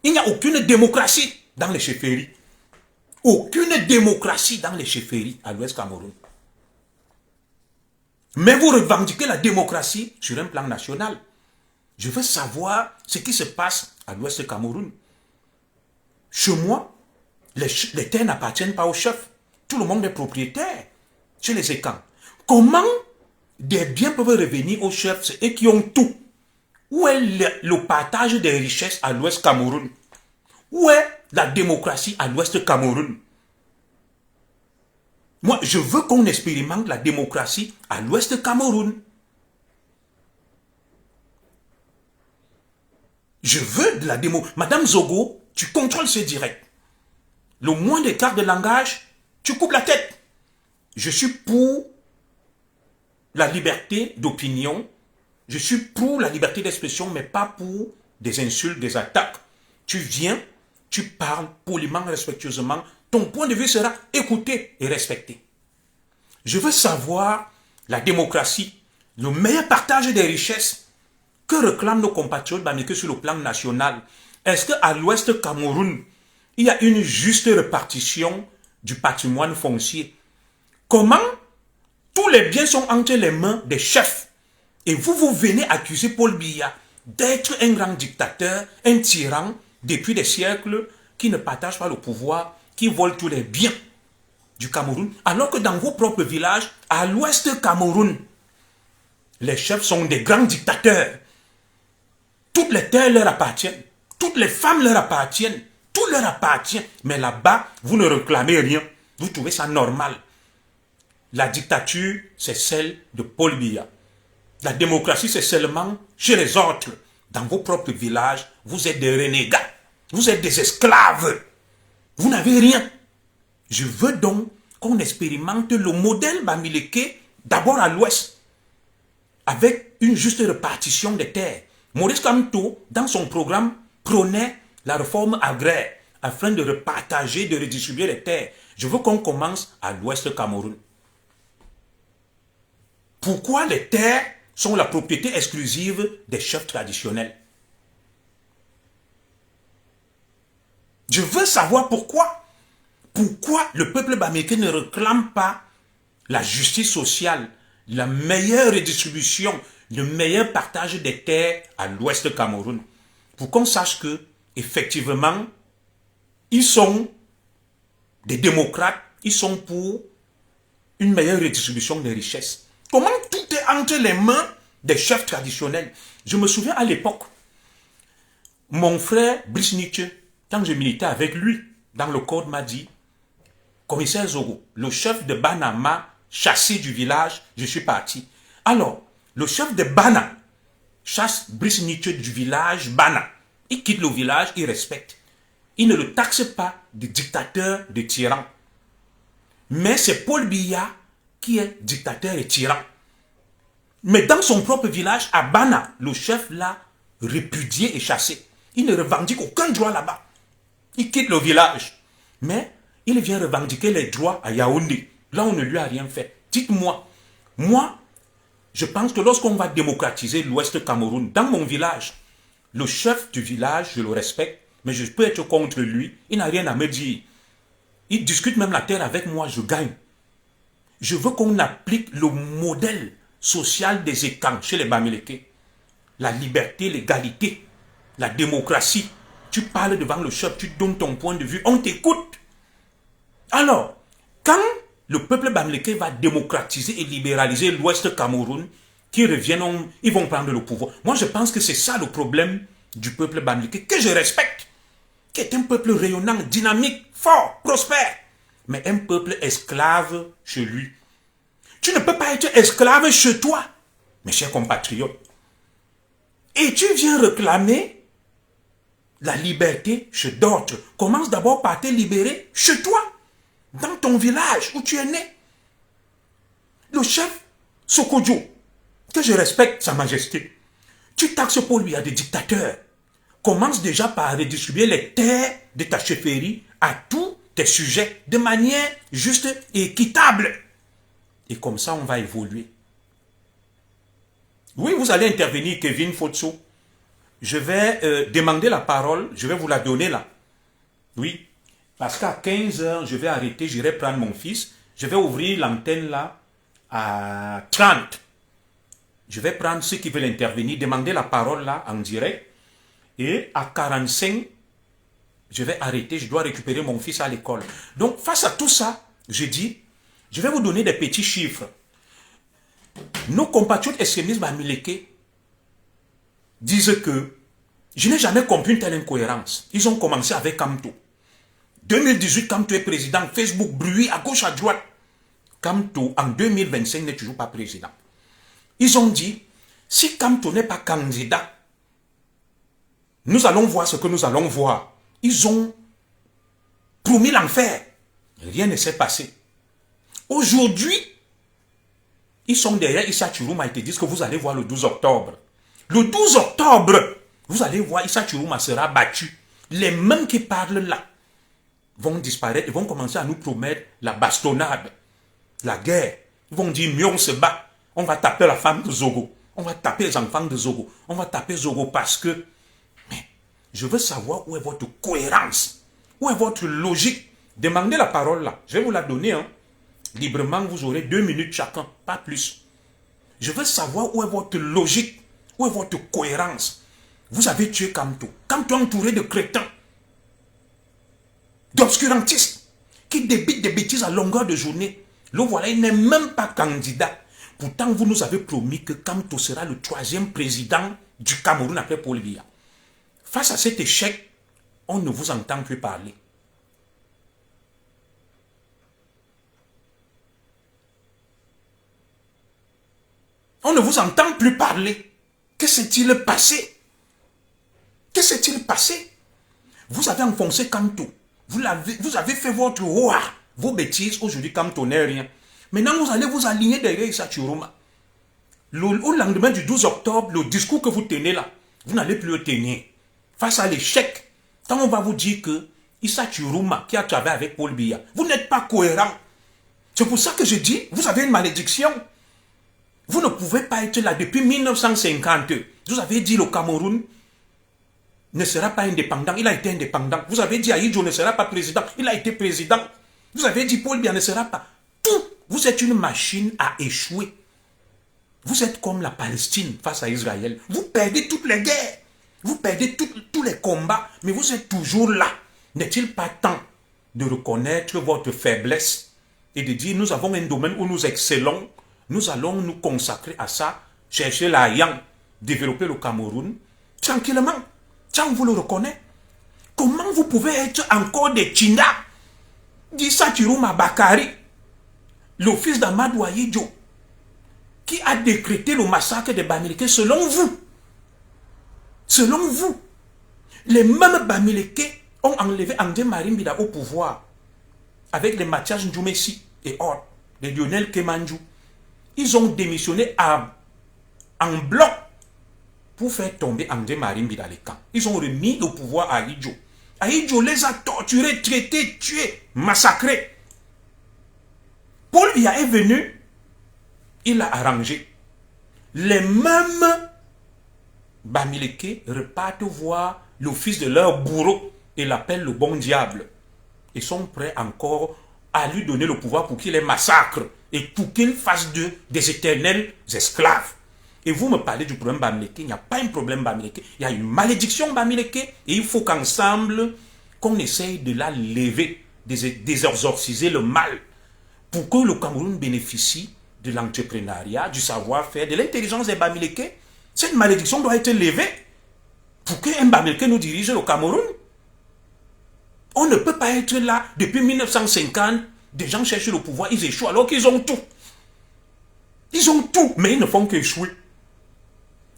Il n'y a aucune démocratie dans les chefferies. Aucune démocratie dans les chefferies à l'ouest Cameroun. Mais vous revendiquez la démocratie sur un plan national. Je veux savoir ce qui se passe à l'ouest Cameroun. Chez moi, les terres n'appartiennent pas aux chefs. Tout le monde est propriétaire. Chez les Écans. Comment des biens peuvent revenir aux chefs, c'est eux qui ont tout? Où est le partage des richesses à l'ouest Cameroun? Où est la démocratie à l'ouest Cameroun? Moi, je veux qu'on expérimente la démocratie à l'ouest Cameroun. Je veux de la démo. Madame Zogo, tu contrôles ce direct. Le moins d'écart de langage, tu coupes la tête. Je suis pour la liberté d'opinion. Je suis pour la liberté d'expression, mais pas pour des insultes, des attaques. Tu viens, tu parles poliment, respectueusement. Ton point de vue sera écouté et respecté. Je veux savoir la démocratie, le meilleur partage des richesses que réclament nos compatriotes bamileke sur le plan national. Est-ce qu'à l'ouest Cameroun, il y a une juste répartition du patrimoine foncier? Comment tous les biens sont entre les mains des chefs? Et vous venez accuser Paul Biya d'être un grand dictateur, un tyran, depuis des siècles, qui ne partage pas le pouvoir, qui vole tous les biens du Cameroun, alors que dans vos propres villages, à l'ouest Cameroun, les chefs sont des grands dictateurs. Toutes les terres leur appartiennent, toutes les femmes leur appartiennent, tout leur appartient. Mais là-bas, vous ne réclamez rien. Vous trouvez ça normal. La dictature, c'est celle de Paul Biya. La démocratie, c'est seulement chez les autres. Dans vos propres villages, vous êtes des renégats. Vous êtes des esclaves. Vous n'avez rien. Je veux donc qu'on expérimente le modèle bamileke d'abord à l'ouest, avec une juste répartition des terres. Maurice Kamto, dans son programme, prônait la réforme agraire afin de repartager, de redistribuer les terres. Je veux qu'on commence à l'ouest Cameroun. Pourquoi les terres sont la propriété exclusive des chefs traditionnels? Je veux savoir pourquoi. Pourquoi le peuple bamileke ne réclame pas la justice sociale, la meilleure redistribution, le meilleur partage des terres à l'ouest Cameroun? Pour qu'on sache que, effectivement, ils sont des démocrates, ils sont pour une meilleure redistribution des richesses. Comment tout est entre les mains des chefs traditionnels? Je me souviens à l'époque, mon frère Brice Nietzsche, quand je militais avec lui dans le code, m'a dit: commissaire Zogo, le chef de Bana m'a chassé du village, je suis parti. Alors, le chef de Bana chasse Brice Nietzsche du village Bana. Il quitte le village, il respecte. Il ne le taxe pas de dictateur, de tyran. Mais c'est Paul Biya qui est dictateur et tyran. Mais dans son propre village, à Bana, le chef l'a répudié et chassé. Il ne revendique aucun droit là-bas. Il quitte le village. Mais il vient revendiquer les droits à Yaoundé. Là, on ne lui a rien fait. Dites-moi, moi, je pense que lorsqu'on va démocratiser l'Ouest Cameroun, dans mon village, le chef du village, je le respecte, mais je peux être contre lui, il n'a rien à me dire. Il discute même la terre avec moi, je gagne. Je veux qu'on applique le modèle social des étangs chez les Bamileke. La liberté, l'égalité, la démocratie. Tu parles devant le chef, tu donnes ton point de vue, on t'écoute. Alors, quand le peuple bamileke va démocratiser et libéraliser l'Ouest Cameroun, qui reviennent, ils vont prendre le pouvoir. Moi, je pense que c'est ça le problème du peuple bamileke, que je respecte, qui est un peuple rayonnant, dynamique, fort, prospère, mais un peuple esclave chez lui. Tu ne peux pas être esclave chez toi, mes chers compatriotes. Et tu viens réclamer la liberté chez d'autres. Commence d'abord par te libérer chez toi, dans ton village où tu es né. Le chef Sokodjo, que je respecte sa majesté, tu taxes pour lui à des dictateurs. Commence déjà par redistribuer les terres de ta chefferie à tous tes sujets de manière juste et équitable. Et comme ça, on va évoluer. Oui, vous allez intervenir, Kevin Fotso. Je vais demander la parole, je vais vous la donner là. Oui, parce qu'à 15 h, je vais arrêter, j'irai prendre mon fils. Je vais ouvrir l'antenne là à 30. Je vais prendre ceux qui veulent intervenir, demander la parole là en direct. Et à 45, je vais arrêter, je dois récupérer mon fils à l'école. Donc face à tout ça, je dis, je vais vous donner des petits chiffres. Nos compatriotes extrémistes bamileke disent que je n'ai jamais compris une telle incohérence. Ils ont commencé avec Kamto. 2018, Kamto est président. Facebook bruit à gauche, à droite. Kamto, en 2025, n'est toujours pas président. Ils ont dit, si Kamto n'est pas candidat, nous allons voir ce que nous allons voir. Ils ont promis l'enfer. Rien ne s'est passé. Aujourd'hui, ils sont derrière Issa Chiruma et te disent que vous allez voir le 12 octobre. Le 12 octobre, vous allez voir Issa Chiruma sera battu. Les mêmes qui parlent là vont disparaître et vont commencer à nous promettre la bastonnade, la guerre. Ils vont dire mieux on se bat. On va taper la femme de Zogo. On va taper les enfants de Zogo. On va taper Zogo parce que... Mais je veux savoir où est votre cohérence. Où est votre logique. Demandez la parole là. Je vais vous la donner. Hein. Librement, vous aurez 2 minutes chacun. Pas plus. Je veux savoir où est votre logique. Où est votre cohérence. Vous avez tué Kamto. Kamto entouré de crétins. D'obscurantistes. Qui débitent des bêtises à longueur de journée. Le voilà, il n'est même pas candidat. Pourtant, vous nous avez promis que Kamto sera le 3e président du Cameroun après Paul Biya. Face à cet échec, on ne vous entend plus parler. On ne vous entend plus parler. Que s'est-il passé? Que s'est-il passé? Vous avez enfoncé Kamto. Vous avez fait votre roi. Vos bêtises, aujourd'hui, Kamto n'est rien. Maintenant, vous allez vous aligner derrière Issa Chiruma. Au lendemain du 12 octobre, le discours que vous tenez là, vous n'allez plus le tenir. Face à l'échec, quand on va vous dire que Issa Chiruma, qui a travaillé avec Paul Biya, vous n'êtes pas cohérent. C'est pour ça que je dis, vous avez une malédiction. Vous ne pouvez pas être là depuis 1950. Vous avez dit le Cameroun ne sera pas indépendant. Il a été indépendant. Vous avez dit Ahidjo ne sera pas président. Il a été président. Vous avez dit Paul Biya ne sera pas. Tout. Vous êtes une machine à échouer. Vous êtes comme la Palestine face à Israël. Vous perdez toutes les guerres. Vous perdez tous les combats. Mais vous êtes toujours là. N'est-il pas temps de reconnaître votre faiblesse et de dire nous avons un domaine où nous excellons. Nous allons nous consacrer à ça, chercher l'Ayan, développer le Cameroun, tranquillement, sans vous le reconnaître. Comment vous pouvez être encore des Tchinda, d'Issa Chiruma Bakari, le fils d'Amadou Ahidjo, qui a décrété le massacre des Bamileke selon vous? Selon vous, les mêmes Bamileke ont enlevé André Marimbida au pouvoir, avec les Mathias Ndjoumessi et autres, les Lionel Kemanjou. Ils ont démissionné en bloc pour faire tomber André Marimbida dans les camps. Ils ont remis le pouvoir à Ahidjo. Ahidjo les a torturés, traités, tués, massacrés. Paul Biya est venu, il a arrangé. Les mêmes Bamileke repartent voir le fils de leur bourreau et l'appellent le bon diable. Ils sont prêts encore à lui donner le pouvoir pour qu'il les massacre et pour qu'il fasse d'eux des éternels esclaves. Et vous me parlez du problème Bamileke, il n'y a pas un problème Bamileke, il y a une malédiction Bamileke et il faut qu'ensemble, qu'on essaye de la lever, d'exorciser le mal pour que le Cameroun bénéficie de l'entrepreneuriat, du savoir-faire, de l'intelligence des Bamileke. Cette malédiction doit être levée pour qu'un Bamileke nous dirige le Cameroun. On ne peut pas être là depuis 1950, des gens cherchent le pouvoir, ils échouent alors qu'ils ont tout. Ils ont tout, mais ils ne font qu'échouer.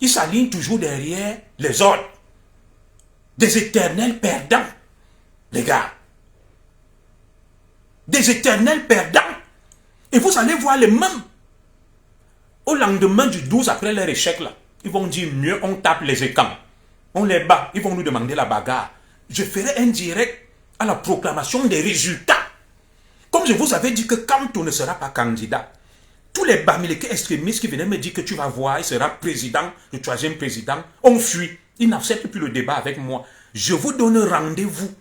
Ils s'alignent toujours derrière les ordres. Des éternels perdants, les gars. Des éternels perdants. Et vous allez voir les mêmes. Au lendemain du 12, après leur échec là, ils vont dire mieux, on tape les écans. On les bat, ils vont nous demander la bagarre. Je ferai un direct à la proclamation des résultats. Comme je vous avais dit que quand on ne sera pas candidat, tous les Bamileke extrémistes qui venaient me dire que tu vas voir, il sera président, le troisième président, on fuit. Ils n'acceptent plus le débat avec moi. Je vous donne rendez-vous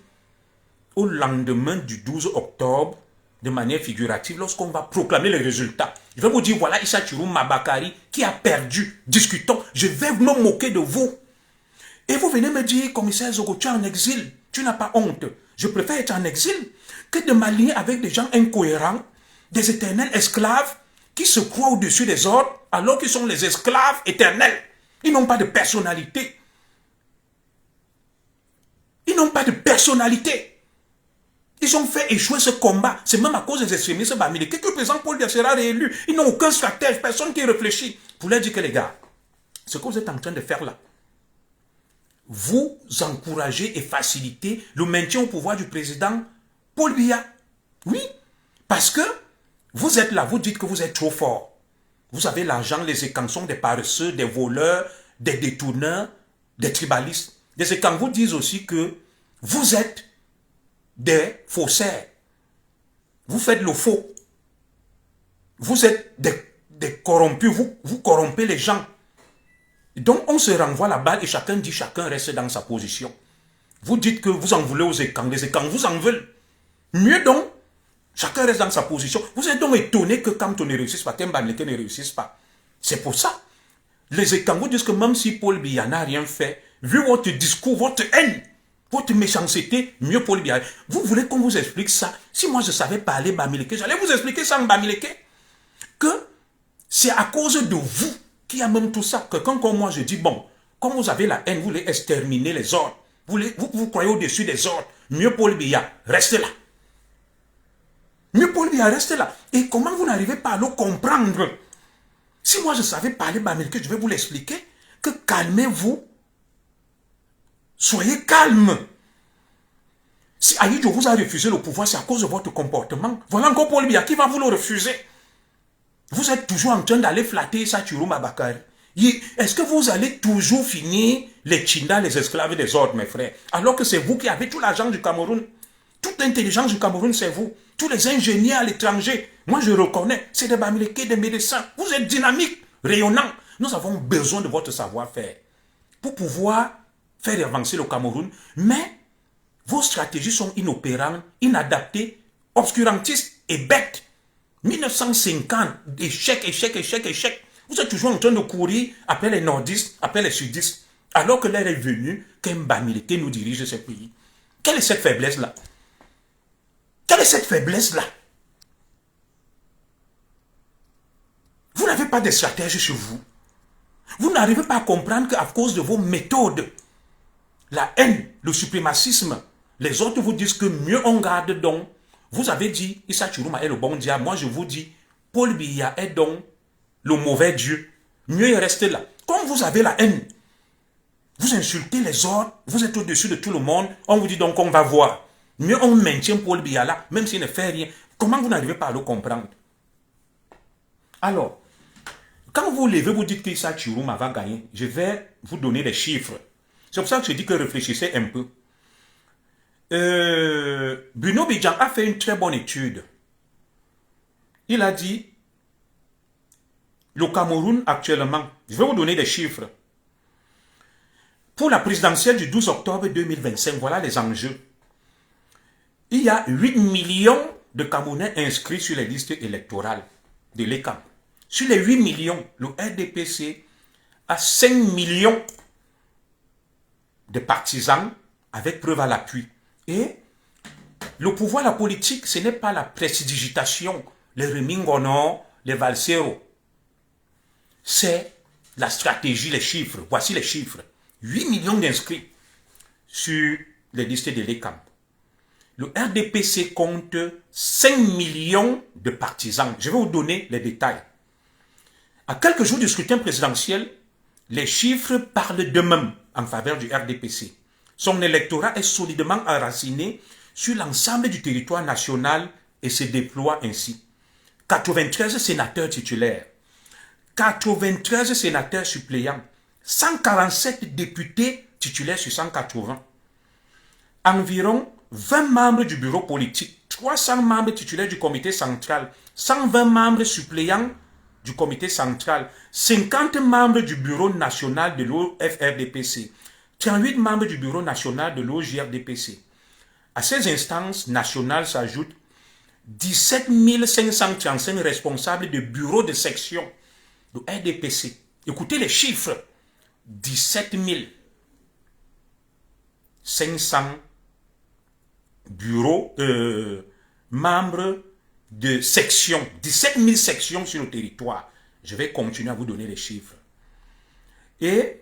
au lendemain du 12 octobre, de manière figurative, lorsqu'on va proclamer les résultats. Je vais vous dire, voilà Issa Thiroum Mabakari qui a perdu. Discutons. Je vais me moquer de vous. Et vous venez me dire, commissaire Zogo, tu es en exil. Tu n'as pas honte. Je préfère être en exil que de m'aligner avec des gens incohérents, des éternels esclaves qui se croient au-dessus des ordres alors qu'ils sont les esclaves éternels. Ils n'ont pas de personnalité. Ils n'ont pas de personnalité. Ils ont fait échouer ce combat. C'est même à cause des extrémistes Bamileke que le président Paul Biya sera réélu. Ils n'ont aucun stratège, personne qui réfléchit. Pour leur dire que les gars, ce que vous êtes en train de faire là, vous encouragez et facilitez le maintien au pouvoir du président Paul Biya. Oui, parce que vous êtes là, vous dites que vous êtes trop fort. Vous avez l'argent, les écans sont des paresseux, des voleurs, des détourneurs, des tribalistes. Les écans vous disent aussi que vous êtes des faussaires. Vous faites le faux. Vous êtes des corrompus, vous corrompez les gens. Donc on se renvoie la balle et chacun dit, chacun reste dans sa position. Vous dites que vous en voulez aux écans, les écans vous en veulent. Mieux donc, chacun reste dans sa position. Vous êtes donc étonné que quand on ne réussisse pas, qu'un Bamileke ne réussisse pas. C'est pour ça. Les écans vous disent que même si Paul Biya n'a rien fait, vu votre discours, votre haine, votre méchanceté, mieux Paul Biya. Vous voulez qu'on vous explique ça? Si moi je savais parler Bamileke, j'allais vous expliquer ça en Bamileke. Que c'est à cause de vous qu'il y a même tout ça. Que quand moi je dis, bon, comme vous avez la haine, vous voulez exterminer les ordres. Vous croyez au-dessus des ordres. Mieux Paul Biya, restez là. Mieux Paul Biya, restez là. Et comment vous n'arrivez pas à le comprendre? Si moi je savais parler Bamileke, je vais vous l'expliquer. Que calmez-vous. Soyez calme. Si Aïdjo vous a refusé le pouvoir, c'est à cause de votre comportement. Voilà encore Paul Biya qui va vous le refuser. Vous êtes toujours en train d'aller flatter Issa Thiroum Mabakari. Est-ce que vous allez toujours finir les Tchinda, les esclaves et les ordres, mes frères? Alors que c'est vous qui avez tout l'argent du Cameroun. Toute l'intelligence du Cameroun, c'est vous. Tous les ingénieurs à l'étranger, moi je reconnais, c'est des Bamileke, des médecins. Vous êtes dynamiques, rayonnants. Nous avons besoin de votre savoir-faire pour pouvoir faire avancer le Cameroun. Mais vos stratégies sont inopérantes, inadaptées, obscurantistes et bêtes. 1950, échec, échec, échec, échec. Vous êtes toujours en train de courir après les nordistes, après les sudistes, alors que l'heure est venue qu'un Bamileke nous dirige ce pays. Quelle est cette faiblesse-là? Quelle est cette faiblesse-là? Vous n'avez pas de stratège chez vous. Vous n'arrivez pas à comprendre qu'à cause de vos méthodes, la haine, le suprémacisme, les autres vous disent que mieux on garde donc. Vous avez dit, Issa Thiroum est le bon diable. Moi, je vous dis, Paul Biya est donc le mauvais Dieu. Mieux il reste là. Comme vous avez la haine, vous insultez les ordres, vous êtes au-dessus de tout le monde, on vous dit donc on va voir. Mieux on maintient Paul Biya là, même s'il ne fait rien. Comment vous n'arrivez pas à le comprendre? Alors, quand vous levez, vous dites qu'Issa Thiroum va gagner, je vais vous donner des chiffres. C'est pour ça que je dis que réfléchissez un peu. Bruno Bidjan a fait une très bonne étude. Il a dit, le Cameroun actuellement, je vais vous donner des chiffres. Pour la présidentielle du 12 octobre 2025, voilà les enjeux. Il y a 8 millions de Camerounais inscrits sur les listes électorales de l'ECAM. Sur les 8 millions, le RDPC a 5 millions de partisans avec preuve à l'appui. Et le pouvoir, la politique, ce n'est pas la prestidigitation, les remingono, les valseros. C'est la stratégie, les chiffres. Voici les chiffres. 8 millions d'inscrits sur les listes de l'ECAM. Le RDPC compte 5 millions de partisans. Je vais vous donner les détails. À quelques jours du scrutin présidentiel, les chiffres parlent d'eux-mêmes en faveur du RDPC. Son électorat est solidement enraciné sur l'ensemble du territoire national et se déploie ainsi. 93 sénateurs titulaires, 93 sénateurs suppléants, 147 députés titulaires sur 180. Environ 20 membres du bureau politique, 300 membres titulaires du comité central, 120 membres suppléants du comité central, 50 membres du bureau national de l'OFRDPC, 38 membres du bureau national de l'OJRDPC. À ces instances nationales s'ajoutent 17 535 responsables de bureaux de section de RDPC. Écoutez les chiffres. 17 500 bureaux, membres de section. 17 000 sections sur le territoire. Je vais continuer à vous donner les chiffres. Et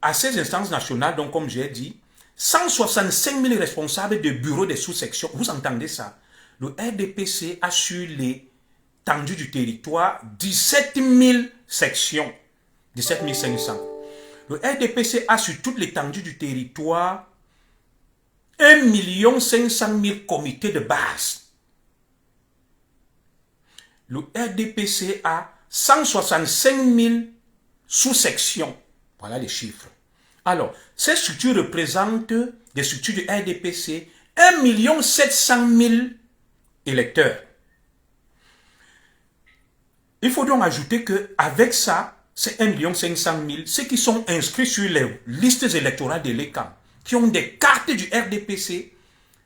à ces instances nationales, donc comme j'ai dit, 165 000 responsables de bureaux de sous-sections. Vous entendez ça? Le RDPC a sur l'étendue du territoire 17 000 sections. 17 500. Le RDPC a sur toute l'étendue du territoire 1 500 000 comités de base. Le RDPC a 165 000 sous-sections. Voilà les chiffres. Alors, ces structures représentent des structures du RDPC 1 700 000 électeurs. Il faut donc ajouter qu'avec ça, c'est 1 500 000, ceux qui sont inscrits sur les listes électorales de l'ECAM, qui ont des cartes du RDPC,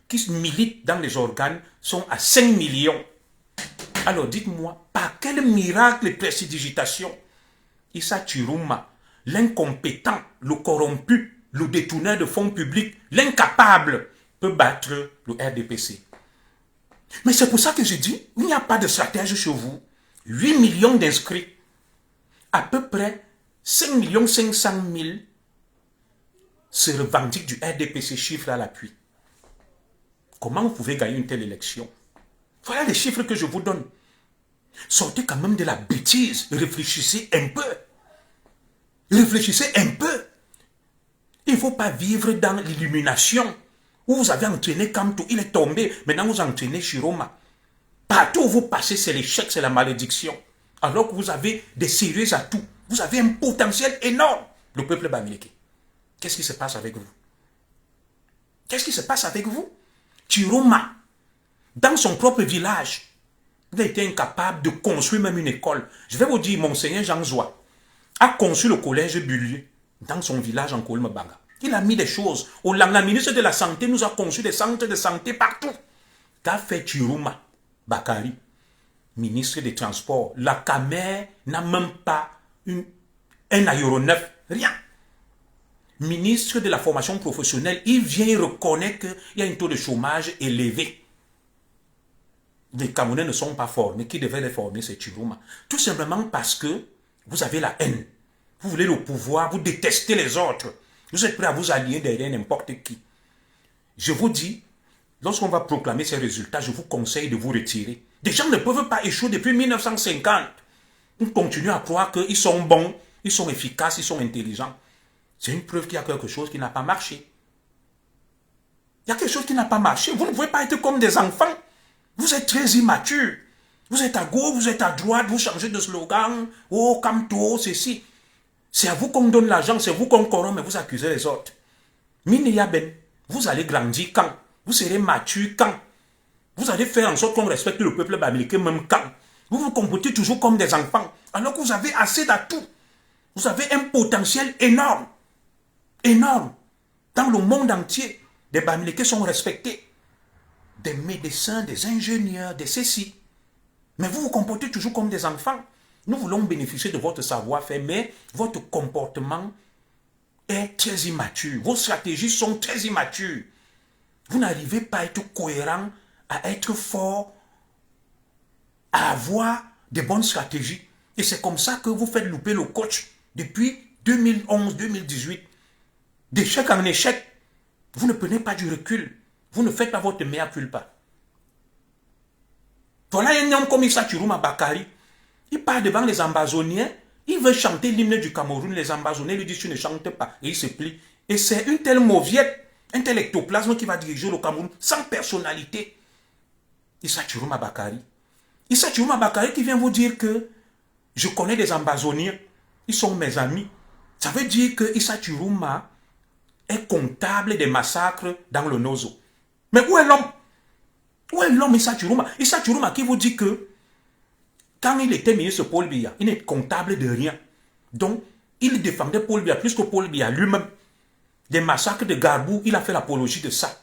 qui militent dans les organes, sont à 5 millions. Alors dites-moi, par quel miracle de prestidigitation Issa Chiruma, l'incompétent, le corrompu, le détourneur de fonds publics, l'incapable, peut battre le RDPC? Mais c'est pour ça que je dis, il n'y a pas de stratège chez vous. 8 millions d'inscrits, à peu près 5 500 000 se revendiquent du RDPC, chiffre à l'appui. Comment vous pouvez gagner une telle élection? Voilà les chiffres que je vous donne. Sortez quand même de la bêtise, réfléchissez un peu. Réfléchissez un peu. Il ne faut pas vivre dans l'illumination où vous avez entraîné Kamto, il est tombé, maintenant vous entraînez Chiroma. Partout où vous passez, c'est l'échec, c'est la malédiction. Alors que vous avez des sérieux atouts. Vous avez un potentiel énorme. Le peuple bamileke. Qu'est-ce qui se passe avec vous? Qu'est-ce qui se passe avec vous? Chiroma, dans son propre village, il a été incapable de construire même une école. Je vais vous dire, Monseigneur Jean Zoua a conçu le collège Bullier dans son village en Kolmebanga. Il a mis des choses. La ministre de la Santé nous a conçu des centres de santé partout. Qu'a fait Chiroma Bakari, ministre des Transports? La Camer n'a même pas un aéronef, rien. Ministre de la formation professionnelle, il vient reconnaître qu'il y a un taux de chômage élevé. Les Camerounais ne sont pas formés. Qui devait les former, c'est Chiroma. Tout simplement parce que vous avez la haine. Vous voulez le pouvoir, vous détestez les autres. Vous êtes prêts à vous allier derrière n'importe qui. Je vous dis, lorsqu'on va proclamer ces résultats, je vous conseille de vous retirer. Des gens ne peuvent pas échouer depuis 1950. On continue à croire qu'ils sont bons, ils sont efficaces, ils sont intelligents. C'est une preuve qu'il y a quelque chose qui n'a pas marché. Il y a quelque chose qui n'a pas marché. Vous ne pouvez pas être comme des enfants. Vous êtes très immature. Vous êtes à gauche, vous êtes à droite, vous changez de slogan. Oh, Kamto, ceci. C'est à vous qu'on donne l'argent, c'est vous qu'on corrompt, mais vous accusez les autres. Mine Yaben, vous allez grandir quand? Vous serez mature quand? Vous allez faire en sorte qu'on respecte le peuple bamileke même quand? Vous vous comportez toujours comme des enfants, alors que vous avez assez d'atouts. Vous avez un potentiel énorme. Énorme. Dans le monde entier, des Bamileke sont respectés. Des médecins, des ingénieurs, des ceci. Mais vous vous comportez toujours comme des enfants. Nous voulons bénéficier de votre savoir-faire, mais votre comportement est très immature. Vos stratégies sont très immatures. Vous n'arrivez pas à être cohérent, à être fort, à avoir des bonnes stratégies. Et c'est comme ça que vous faites louper le coach depuis 2011-2018. D'échec en échec, vous ne prenez pas du recul. Vous ne faites pas votre mea culpa. Voilà un homme comme Issa Chiruma Bakari. Il part devant les ambazoniens. Il veut chanter l'hymne du Cameroun. Les ambazoniens lui disent tu ne chantes pas. Et il se plie. Et c'est une telle mauviette, un tel ectoplasme qui va diriger le Cameroun sans personnalité. Issa Chiruma Bakari. Issa Chiruma Bakari qui vient vous dire que je connais des ambazoniens. Ils sont mes amis. Ça veut dire que Issa Chiruma est comptable des massacres dans le Nozo. Mais où est l'homme? Où est l'homme Issa Chiruma? Issa Chiruma qui vous dit que quand il était ministre Paul Biya, il n'est comptable de rien. Donc, il défendait Paul Biya plus que Paul Biya lui-même. Des massacres de Garbou, il a fait l'apologie de ça.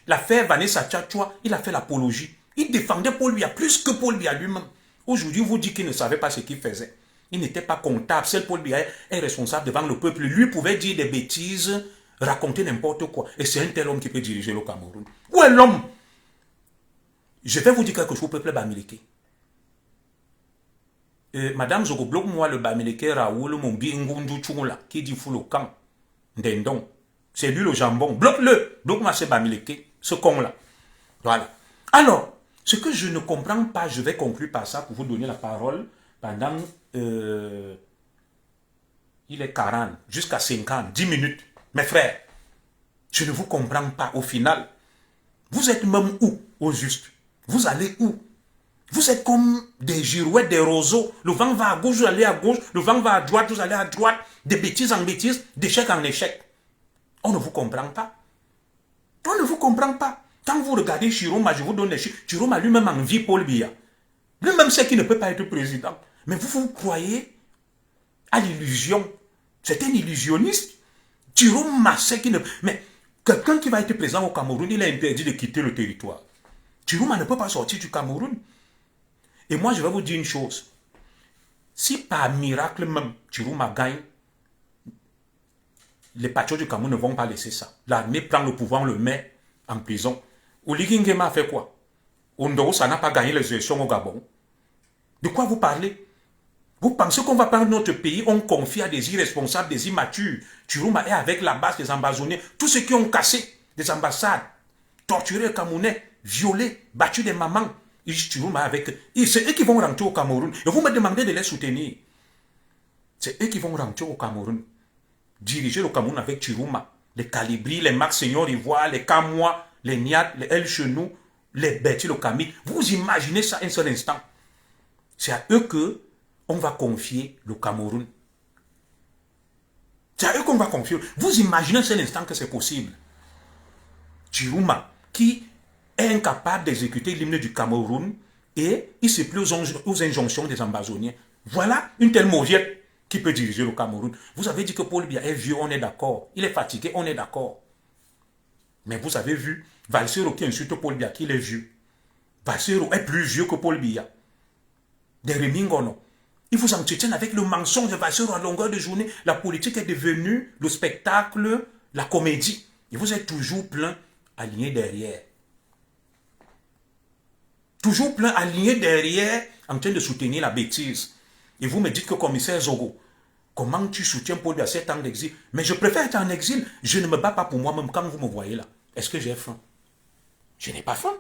L'affaire Vanessa Tchatchoua, il a fait l'apologie. Il défendait Paul Biya plus que Paul Biya lui-même. Aujourd'hui, vous dit qu'il ne savait pas ce qu'il faisait. Il n'était pas comptable. Seul Paul Biya est responsable devant le peuple. Lui pouvait dire des bêtises, raconter n'importe quoi. Et c'est un tel homme qui peut diriger le Cameroun. Où est l'homme? Je vais vous dire quelque chose au peuple Bamileke. Madame Zogo, bloque-moi le Bamileke Raoul, mon Bingundu Tchoumoula, qui dit fou le camp. Ndendon. C'est lui le jambon. Bloque-le. Bloque-moi ce Bamileke, ce con-là. Voilà. Alors, ce que je ne comprends pas, je vais conclure par ça pour vous donner la parole pendant, il est 40, jusqu'à 50, 10 minutes. Mes frères, je ne vous comprends pas au final. Vous êtes même où, au juste? Vous allez où? Vous êtes comme des girouettes, des roseaux. Le vent va à gauche, vous allez à gauche. Le vent va à droite, vous allez à droite. Des bêtises en bêtises, d'échec en échec. On ne vous comprend pas. On ne vous comprend pas. Quand vous regardez Chiroma, je vous donne les chiffres. Chiroma lui-même envie Paul Biya. Lui-même sait qu'il ne peut pas être président. Mais vous croyez à l'illusion. C'est un illusionniste. Chiroma sait qu'il ne... Mais quelqu'un qui va être président au Cameroun, il est interdit de quitter le territoire. Chiroma ne peut pas sortir du Cameroun. Et moi, je vais vous dire une chose. Si par miracle même, Chiroma gagne, les patriotes du Cameroun ne vont pas laisser ça. L'armée prend le pouvoir, on le met en prison. Oligui Nguema a fait quoi? Ondoro, ça n'a pas gagné les élections au Gabon. De quoi vous parlez? Vous pensez qu'on va prendre notre pays, on confie à des irresponsables, des immatures. Chiroma est avec la base des ambazoniens. Tous ceux qui ont cassé des ambassades, torturé les Camerounais, violé, battu des mamans. Chiroma avec eux. C'est eux qui vont rentrer au Cameroun. Et vous me demandez de les soutenir. C'est eux qui vont rentrer au Cameroun. Diriger le Cameroun avec Chiroma. Les Calibri, les Max Seigneur Ivoire, les Kamois, les Niat, les El Chenou, les Betty, le Camille. Vous imaginez ça un seul instant. C'est à eux que on va confier le Cameroun. C'est à eux qu'on va confier. Vous imaginez un seul instant que c'est possible. Chiroma, qui est incapable d'exécuter l'hymne du Cameroun et il se plie aux injonctions des ambazoniens. Voilà une telle mauviette qui peut diriger le Cameroun. Vous avez dit que Paul Biya est vieux, on est d'accord. Il est fatigué, on est d'accord. Mais vous avez vu, Valsero qui insulte Paul Biya, qu'il est vieux. Valsero est plus vieux que Paul Biya. Des Remingono. Ils vous entretiennent avec le mensonge de Valsero à longueur de journée. La politique est devenue le spectacle, la comédie. Et vous êtes toujours plein, aligné derrière. Toujours plein, aligné derrière, en train de soutenir la bêtise. Et vous me dites que commissaire Zogo, comment tu soutiens Paul Biya à 7 ans d'exil? Mais je préfère être en exil. Je ne me bats pas pour moi-même quand vous me voyez là. Est-ce que j'ai faim? Je n'ai pas faim.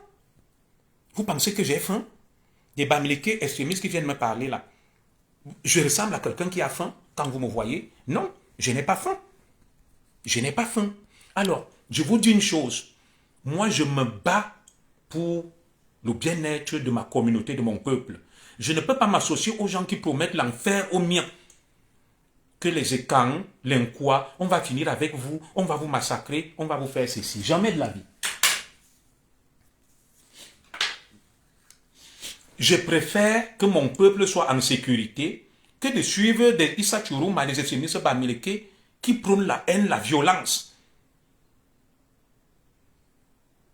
Vous pensez que j'ai faim? Des Bamileke extrémistes qui viennent me parler là. Je ressemble à quelqu'un qui a faim quand vous me voyez? Non, je n'ai pas faim. Je n'ai pas faim. Alors, je vous dis une chose. Moi, je me bats pour le bien-être de ma communauté, de mon peuple. Je ne peux pas m'associer aux gens qui promettent l'enfer aux miens. Que les écans, l'inquois, on va finir avec vous, on va vous massacrer, on va vous faire ceci. Jamais de la vie. Je préfère que mon peuple soit en sécurité que de suivre des Issa Chourouma, des extrémistes bamileke qui prônent la haine, la violence.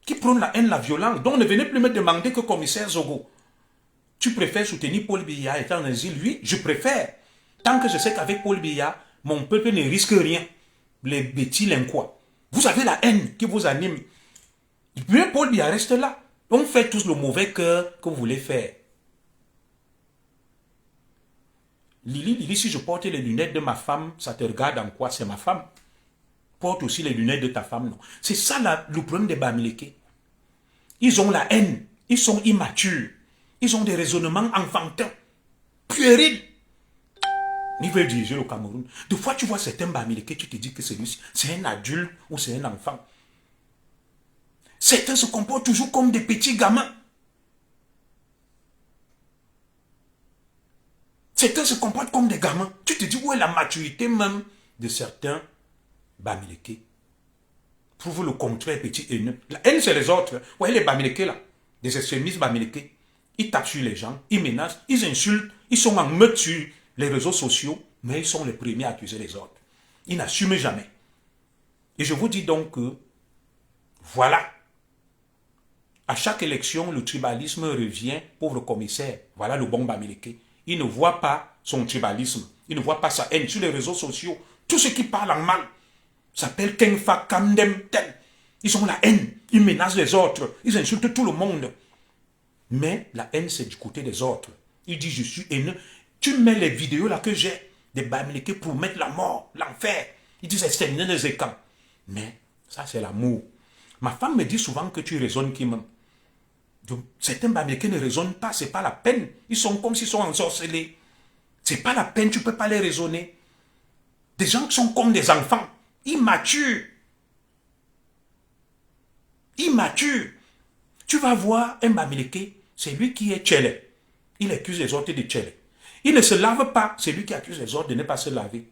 Qui prônent la haine, la violence. Donc ne venez plus me demander que commissaire Zogo, tu préfères soutenir Paul Biya étant en exil? Oui, je préfère. Tant que je sais qu'avec Paul Biya, mon peuple ne risque rien. Les bêtis quoi. Vous avez la haine qui vous anime. Puis Paul Biya reste là. On fait tous le mauvais cœur que vous voulez faire. Lili, si je porte les lunettes de ma femme, ça te regarde en quoi? C'est ma femme. Porte aussi les lunettes de ta femme, non? C'est ça le problème des Bamileke. Ils ont la haine. Ils sont immatures. Ils ont des raisonnements enfantins, puérils. Ils veulent diriger le Cameroun. Des fois, tu vois certains Bamileke, tu te dis que celui-ci, c'est un adulte ou c'est un enfant. Certains se comportent toujours comme des petits gamins. Certains se comportent comme des gamins. Tu te dis où est la maturité même de certains Bamileke. Prouve le contraire, petit haineux. La haine, c'est les autres. Vous voyez les Bamileke là, des extrémistes Bamileke. Ils tapent sur les gens, ils menacent, ils insultent, ils sont en meute sur les réseaux sociaux, mais ils sont les premiers à accuser les autres. Ils n'assument jamais. Et je vous dis donc que, voilà, à chaque élection, le tribalisme revient, pauvre commissaire. Voilà le bon Bamileke. Il ne voit pas son tribalisme, il ne voit pas sa haine sur les réseaux sociaux. Tous ceux qui parlent en mal s'appellent Kengfa Kandem Tel. Ils ont la haine, ils menacent les autres, ils insultent tout le monde. Mais la haine, c'est du côté des autres. Il dit, je suis haineux. Tu mets les vidéos là que j'ai des Bamileke pour mettre la mort, l'enfer. Il dit, c'est exterminer les écrans. Mais ça, c'est l'amour. Ma femme me dit souvent que tu raisonnes qui même. Certains Bamileke ne raisonnent pas, c'est pas la peine. Ils sont comme s'ils sont ensorcelés. C'est pas la peine, tu peux pas les raisonner. Des gens qui sont comme des enfants, immatures. Immatures. Tu vas voir un Bamileke, c'est lui qui est tchèle. Il accuse les autres de tchèle. Il ne se lave pas, c'est lui qui accuse les autres de ne pas se laver.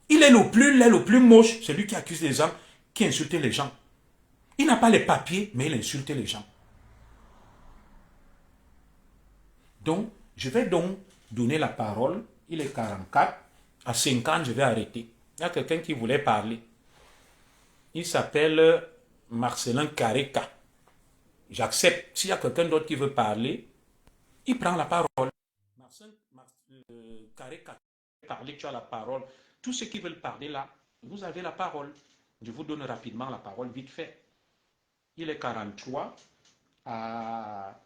Il est le plus moche, c'est lui qui accuse les gens, qui insulte les gens. Il n'a pas les papiers, mais il insulte les gens. Donc, je vais donc donner la parole. Il est 44. À 50, je vais arrêter. Il y a quelqu'un qui voulait parler. Il s'appelle Marcelin Kareka. J'accepte. S'il y a quelqu'un d'autre qui veut parler, il prend la parole. Marcelin Kareka, parler, tu as la parole. Tous ceux qui veulent parler là, vous avez la parole. Je vous donne rapidement la parole, vite fait. Il est 43 à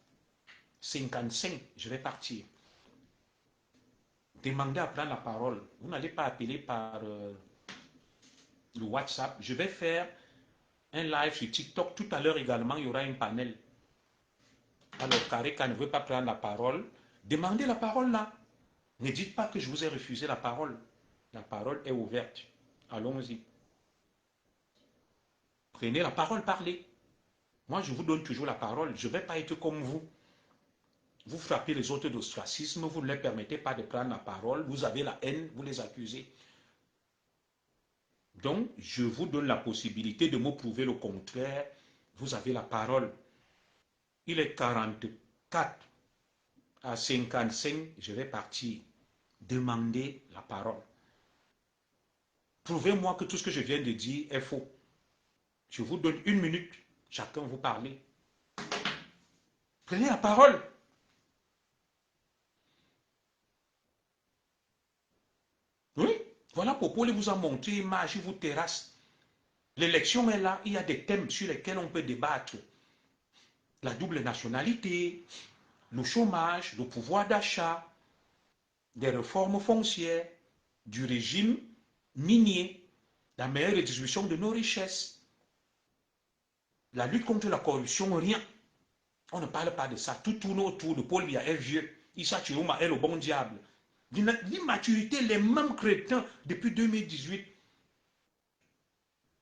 55, je vais partir. Demandez à prendre la parole. Vous n'allez pas appeler par le WhatsApp. Je vais faire un live sur TikTok. Tout à l'heure également, il y aura un panel. Alors, Kareka ne veut pas prendre la parole. Demandez la parole là. Ne dites pas que je vous ai refusé la parole. La parole est ouverte. Allons-y. Prenez la parole, parlez. Moi, je vous donne toujours la parole. Je ne vais pas être comme vous. Vous frappez les autres d'ostracisme, vous ne leur permettez pas de prendre la parole, vous avez la haine, vous les accusez. Donc, je vous donne la possibilité de me prouver le contraire. Vous avez la parole. Il est 44 à 55, je vais partir. Demandez la parole. Prouvez-moi que tout ce que je viens de dire est faux. Je vous donne 1 minute, chacun vous parlez. Prenez la parole. Oui, voilà pourquoi il vous a montré l'image, il vous terrasse. L'élection est là, il y a des thèmes sur lesquels on peut débattre. La double nationalité, le chômage, le pouvoir d'achat, des réformes foncières, du régime minier, la meilleure redistribution de nos richesses, la lutte contre la corruption, rien. On ne parle pas de ça. Tout tourne autour de Paul Biya est vieux. Issa Chiroma est le bon diable. L'immaturité, les mêmes crétins depuis 2018.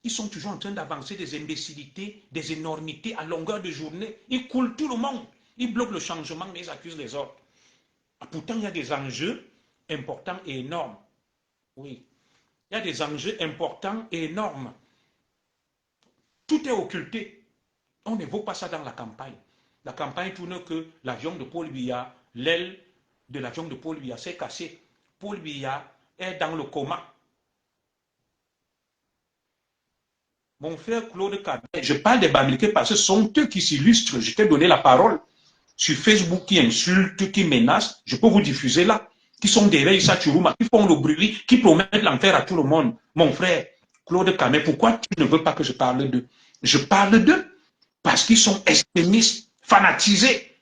Ils sont toujours en train d'avancer des imbécilités, des énormités à longueur de journée. Ils coulent tout le monde. Ils bloquent le changement, mais ils accusent les autres. Pourtant, il y a des enjeux importants et énormes. Oui. Il y a des enjeux importants et énormes. Tout est occulté. On n'évoque pas ça dans la campagne. La campagne tourne que l'avion de Paul Biya, l'aile de l'avion de Paul Biya s'est cassée. Paul Biya est dans le coma. Mon frère Claude Cadet, je parle des Bamileke parce que ce sont eux qui s'illustrent. Je t'ai donné la parole. Sur Facebook, qui insultent, qui menacent, je peux vous diffuser là. Qui sont derrière Issa Chourouma, qui font le bruit, qui promettent l'enfer à tout le monde. Mon frère Claude Cadet, pourquoi tu ne veux pas que je parle d'eux? Je parle d'eux parce qu'ils sont extrémistes, fanatisés.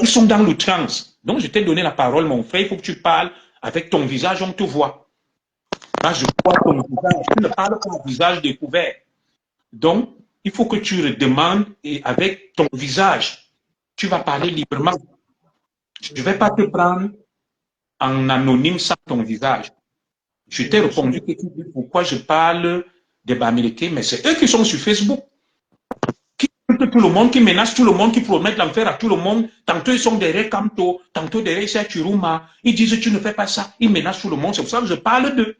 Ils sont dans le trance. Donc, je t'ai donné la parole, mon frère. Il faut que tu parles avec ton visage, on te voit. Là, je vois ton visage. Tu ne parles pas au visage découvert. Donc, il faut que tu le demandes et avec ton visage, tu vas parler librement. Je ne vais pas te prendre en anonyme sans ton visage. Je t'ai répondu que tu dis pourquoi je parle des Bamileke, mais c'est eux qui sont sur Facebook. Qui insultent tout le monde, qui menacent tout le monde, qui promettent l'enfer à tout le monde. Tantôt ils sont derrière Kamto, tantôt derrière Issa Chiruma. Ils disent tu ne fais pas ça. Ils menacent tout le monde. C'est pour ça que je parle d'eux.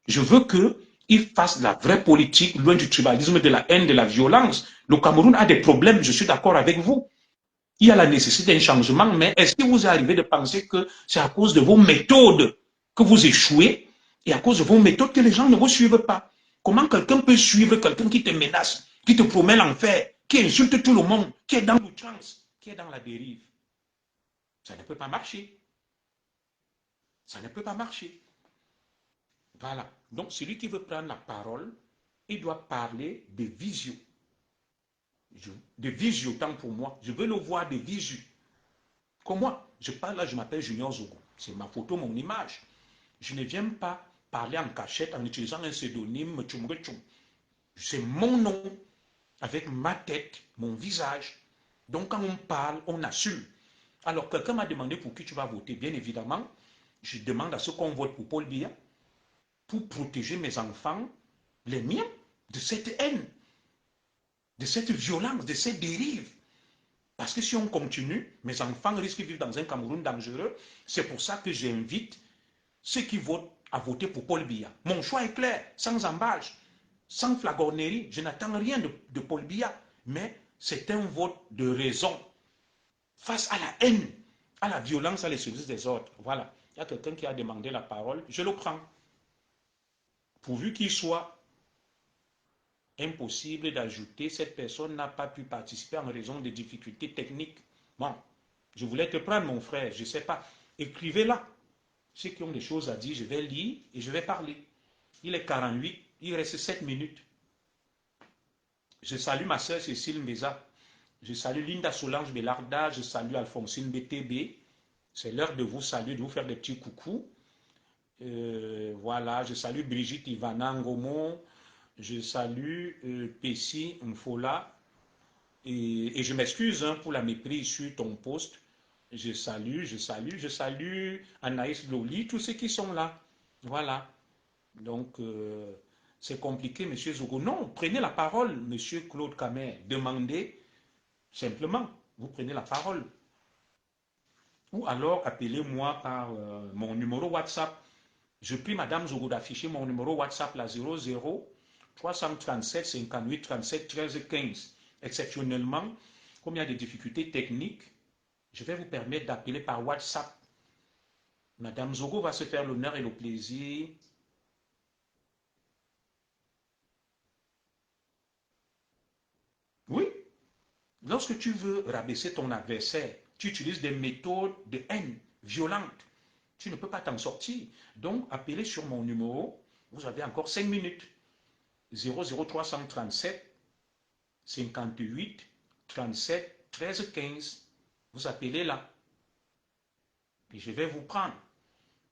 Je veux qu'ils fassent la vraie politique, loin du tribalisme, de la haine, de la violence. Le Cameroun a des problèmes, je suis d'accord avec vous. Il y a la nécessité d'un changement, mais est-ce que vous arrivez de penser que c'est à cause de vos méthodes que vous échouez et à cause de vos méthodes que les gens ne vous suivent pas? Comment quelqu'un peut suivre quelqu'un qui te menace, qui te promet l'enfer, qui insulte tout le monde, qui est dans l'outrance, qui est dans la dérive? Ça ne peut pas marcher. Ça ne peut pas marcher. Voilà. Donc, celui qui veut prendre la parole, il doit parler de visio. De visio, tant pour moi. Je veux le voir de visu. Comme moi, je parle là, je m'appelle Junior Zogo. C'est ma photo, mon image. Je ne viens pas parler en cachette en utilisant un pseudonyme Tchumrechum. C'est mon nom, avec ma tête, mon visage. Donc, quand on parle, on assume. Alors, quelqu'un m'a demandé pour qui tu vas voter. Bien évidemment, je demande à ceux qu'on vote pour Paul Biya, pour protéger mes enfants, les miens, de cette haine, de cette violence, de cette dérive. Parce que si on continue, mes enfants risquent de vivre dans un Cameroun dangereux. C'est pour ça que j'invite ceux qui votent à voter pour Paul Biya. Mon choix est clair, sans embâche, sans flagornerie. Je n'attends rien de Paul Biya. Mais c'est un vote de raison face à la haine, à la violence, à les services des autres. Voilà. Il y a quelqu'un qui a demandé la parole. Je le prends. Pourvu qu'il soit impossible d'ajouter, cette personne n'a pas pu participer en raison des difficultés techniques. Bon, je voulais te prendre, mon frère, je ne sais pas. Écrivez-la. Ceux qui ont des choses à dire, je vais lire et je vais parler. Il est 48, il reste 7 minutes. Je salue ma soeur Cécile Mbeza. Je salue Linda Solange Belarda. Je salue Alphonsine BTB. C'est l'heure de vous saluer, de vous faire des petits coucous. Voilà, je salue Brigitte Ivana Ngomo. Je salue Pessi Mfola. Et je m'excuse pour la méprise sur ton poste. Je salue Anaïs Loli, tous ceux qui sont là. Voilà. Donc, c'est compliqué, monsieur Zogo. Non, prenez la parole, monsieur Claude Camer. Demandez simplement. Vous prenez la parole. Ou alors, appelez-moi par mon numéro WhatsApp. Je prie madame Zogo d'afficher mon numéro WhatsApp, la 00 337 58 37 13 15. Exceptionnellement, comme il y a des difficultés techniques, je vais vous permettre d'appeler par WhatsApp. Madame Zogo va se faire l'honneur et le plaisir oui, lorsque tu veux rabaisser ton adversaire, tu utilises des méthodes de haine violentes. Tu ne peux pas t'en sortir. Donc, appelez sur mon numéro. Vous avez encore 5 minutes. 00337 58 37 13 15. Vous appelez là. Et je vais vous prendre.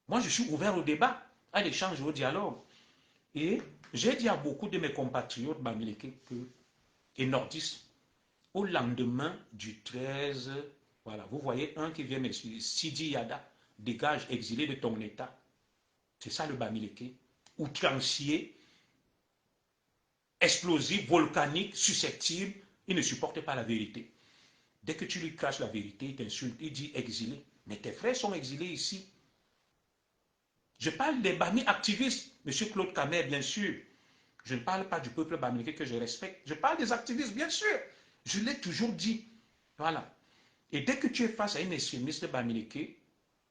Moi, je suis ouvert au débat, à l'échange, au dialogue. Et j'ai dit à beaucoup de mes compatriotes bamileke et nordistes, au lendemain du 13, voilà, vous voyez un qui vient m'expliquer, Sidi Yada, dégage, exilé de ton état. C'est ça le Bamileke. Outrancier, explosif, volcanique, susceptible, il ne supporte pas la vérité. Dès que tu lui caches la vérité, il t'insulte, il dit exilé. Mais tes frères sont exilés ici. Je parle des Bami activistes, M. Claude Camer, bien sûr. Je ne parle pas du peuple bamileke que je respecte. Je parle des activistes, bien sûr. Je l'ai toujours dit. Voilà. Et dès que tu es face à un extrémiste Bamileke,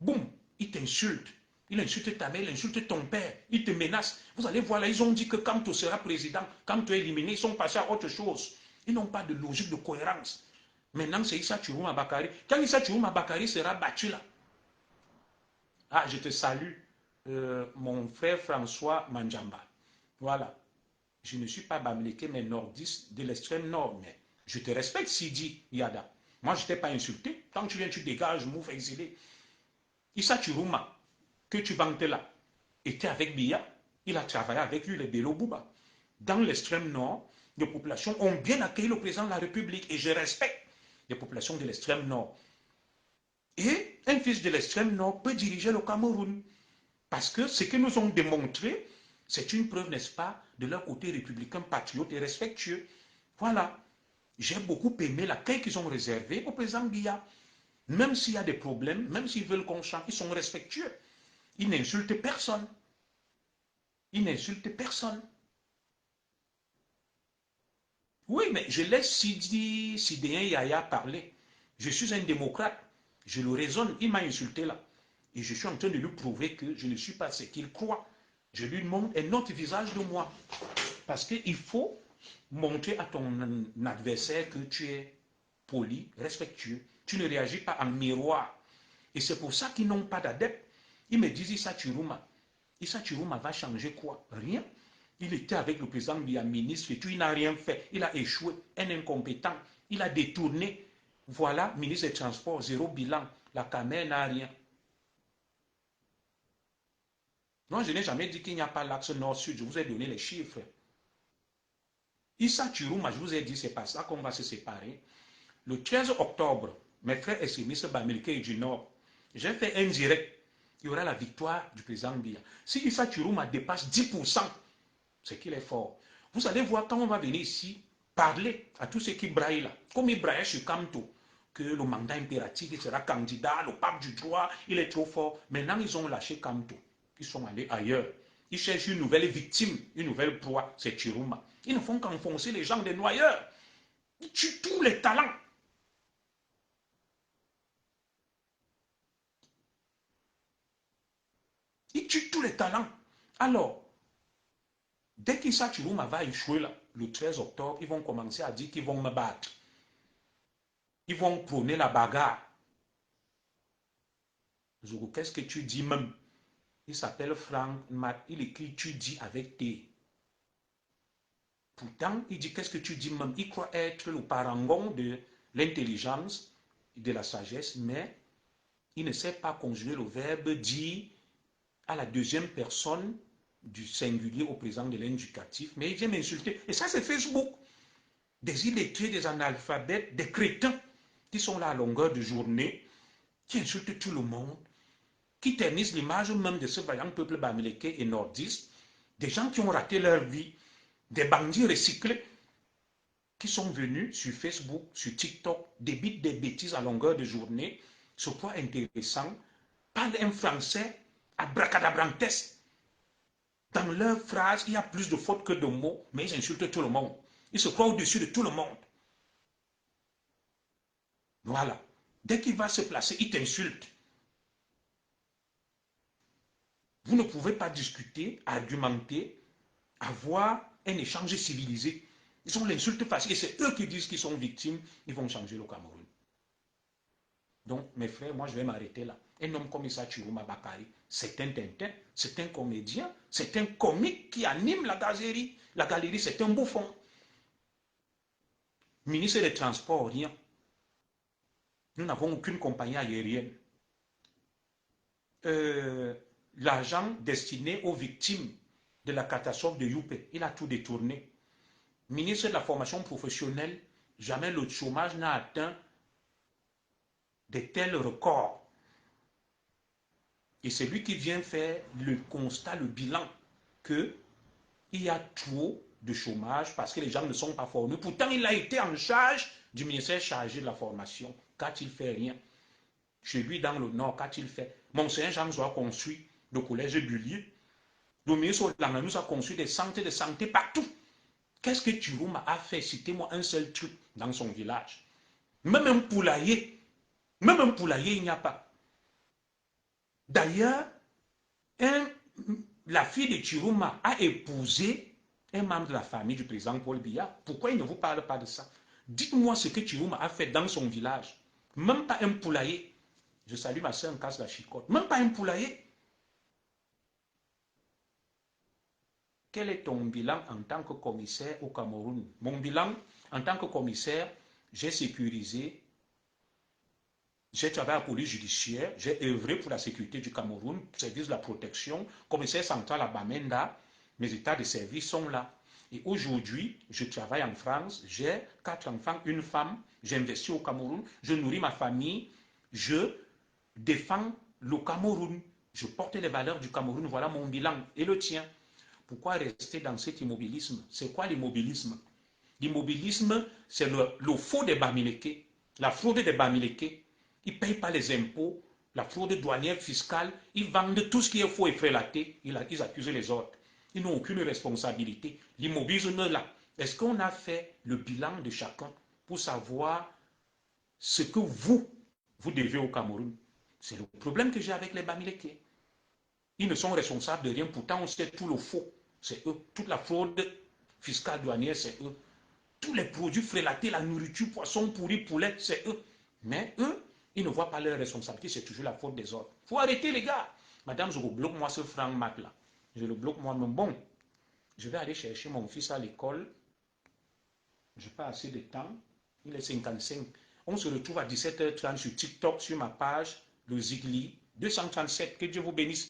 boum, il t'insulte. Il insulte ta mère, il insulte ton père, il te menace. Vous allez voir là, ils ont dit que quand tu seras président, quand tu es éliminé, ils sont passés à autre chose. Ils n'ont pas de logique, de cohérence. Maintenant, c'est Issa Chiruma Bakari. Quand Issa Chiruma Bakari sera battu là, ah, je te salue, mon frère François Manjamba. Voilà. Je ne suis pas Bamileke, mais nordiste de l'extrême nord. Mais je te respecte, Sidi Yada. Moi, je ne t'ai pas insulté. Quand tu viens, tu dégages, move, exilé. Issa Chiruma, que tu vantes là, était avec Biya. Il a travaillé avec lui, les Bello Bouba. Dans l'extrême nord, les populations ont bien accueilli le président de la République. Et je respecte les populations de l'extrême nord. Et un fils de l'extrême nord peut diriger le Cameroun. Parce que ce que nous ont démontré, c'est une preuve, n'est-ce pas, de leur côté républicain, patriote et respectueux. Voilà. J'ai beaucoup aimé l'accueil qu'ils ont réservé au président Biya. Même s'il y a des problèmes, même s'ils veulent qu'on chante, ils sont respectueux. Ils n'insultent personne. Ils n'insultent personne. Oui, mais je laisse Sidéen Yaya parler. Je suis un démocrate. Je le raisonne. Il m'a insulté là. Et je suis en train de lui prouver que je ne suis pas ce qu'il croit. Je lui montre un autre visage de moi. Parce qu'il faut montrer à ton adversaire que tu es poli, respectueux. Tu ne réagis pas en miroir. Et c'est pour ça qu'ils n'ont pas d'adeptes. Ils me disent Issa Chiruma. Issa Chiruma va changer quoi? Rien. Il était avec le président Biya, ministre, et tout, il n'a rien fait. Il a échoué, un incompétent. Il a détourné. Voilà, ministre des Transports, zéro bilan. La caméra n'a rien. Non, je n'ai jamais dit qu'il n'y a pas l'axe nord-sud. Je vous ai donné les chiffres. Issa Chiruma, je vous ai dit, c'est pas ça qu'on va se séparer. Le 13 octobre, mes frères extrémistes Bamileke et du Nord, j'ai fait un direct. Il y aura la victoire du président Biya. Si Issa Chiruma dépasse 10%, c'est qu'il est fort. Vous allez voir quand on va venir ici parler à tous ceux qui braillent là, comme ils braillaient sur Kamto, que le mandat impératif, il sera candidat, le pape du droit, il est trop fort. Maintenant, ils ont lâché Kamto. Ils sont allés ailleurs. Ils cherchent une nouvelle victime, une nouvelle proie, c'est Chiruma. Ils ne font qu'enfoncer les gens des noyeurs. Ils tuent tous les talents. Ils tuent tous les talents. Alors, dès qu'Issa Chiruma va échouer là, le 13 octobre, ils vont commencer à dire qu'ils vont me battre. Ils vont prôner la bagarre. Zogo, qu'est-ce que tu dis même? Il s'appelle Franck Matt, il écrit tu dis avec T. Pourtant, il dit qu'est-ce que tu dis même? Il croit être le parangon de l'intelligence, de la sagesse, mais il ne sait pas conjuguer le verbe dire à la deuxième personne du singulier au présent de l'indicatif, mais il vient m'insulter. Et ça, c'est Facebook. Des illettrés, des analphabètes, des crétins qui sont là à longueur de journée, qui insultent tout le monde, qui ternissent l'image même de ce vaillant peuple bamileke et nordiste, des gens qui ont raté leur vie, des bandits recyclés qui sont venus sur Facebook, sur TikTok, débitent des bêtises à longueur de journée, ce point intéressant, parlent un français abracadabrantesque. Dans leurs phrases, il y a plus de fautes que de mots, mais ils insultent tout le monde. Ils se croient au-dessus de tout le monde. Voilà. Dès qu'il va se placer, il t'insulte. Vous ne pouvez pas discuter, argumenter, avoir un échange civilisé. Ils ont l'insulte facile. Et c'est eux qui disent qu'ils sont victimes. Ils vont changer le Cameroun. Donc, mes frères, moi, je vais m'arrêter là. Un homme comme Issa Chiruma Bakari, c'est un tintin, c'est un comédien, c'est un comique qui anime la galerie. La galerie, c'est un bouffon. Ministre des Transports, rien. Nous n'avons aucune compagnie aérienne. L'argent destiné aux victimes de la catastrophe de Youpe, il a tout détourné. Ministre de la formation professionnelle, jamais le chômage n'a atteint de tels records. Et c'est lui qui vient faire le constat, le bilan, qu'il y a trop de chômage parce que les gens ne sont pas formés. Pourtant, il a été en charge du ministère chargé de la formation. Qu'a-t-il fait? Rien. Chez lui, dans le Nord, qu'a-t-il fait? Monseigneur Jean a construit le collège Bullier. Le ministre Olanga nous a construit des centres de santé partout. Qu'est-ce que Chiruma a fait? Citez-moi un seul truc dans son village. Même un poulailler, il n'y a pas. D'ailleurs, la fille de Chiruma a épousé un membre de la famille du président Paul Biya. Pourquoi il ne vous parle pas de ça? Dites-moi ce que Chiruma a fait dans son village. Même pas un poulailler. Je salue ma soeur en casse la chicotte. Même pas un poulailler. Quel est ton bilan en tant que commissaire au Cameroun? Mon bilan en tant que commissaire, j'ai sécurisé, j'ai travaillé à la police judiciaire, j'ai œuvré pour la sécurité du Cameroun, service de la protection, commissaire central à Bamenda, mes états de service sont là. Et aujourd'hui, je travaille en France, j'ai 4 enfants, une femme, j'investis au Cameroun, je nourris ma famille, je défends le Cameroun, je porte les valeurs du Cameroun, voilà mon bilan et le tien. Pourquoi rester dans cet immobilisme? C'est quoi l'immobilisme? L'immobilisme, c'est le faux des Bamileke, la fraude des Bamileke. Ils ne payent pas les impôts, la fraude douanière fiscale, ils vendent tout ce qui est faux et frélaté, ils accusent les autres. Ils n'ont aucune responsabilité. L'immobilisme là, est-ce qu'on a fait le bilan de chacun pour savoir ce que vous devez au Cameroun? C'est le problème que j'ai avec les Bamileke. Ils ne sont responsables de rien, pourtant on sait tout le faux, c'est eux. Toute la fraude fiscale douanière, c'est eux. Tous les produits frélatés, la nourriture, poisson pourri, poulet, c'est eux. Mais eux, ils ne voient pas leur responsabilité, c'est toujours la faute des autres. Il faut arrêter les gars. Madame, je bloque moi ce franc mat là. Je le bloque moi-même. Bon, je vais aller chercher mon fils à l'école. Je n'ai pas assez de temps. Il est 55. On se retrouve à 17h30 sur TikTok, sur ma page, le Zigli 237. Que Dieu vous bénisse.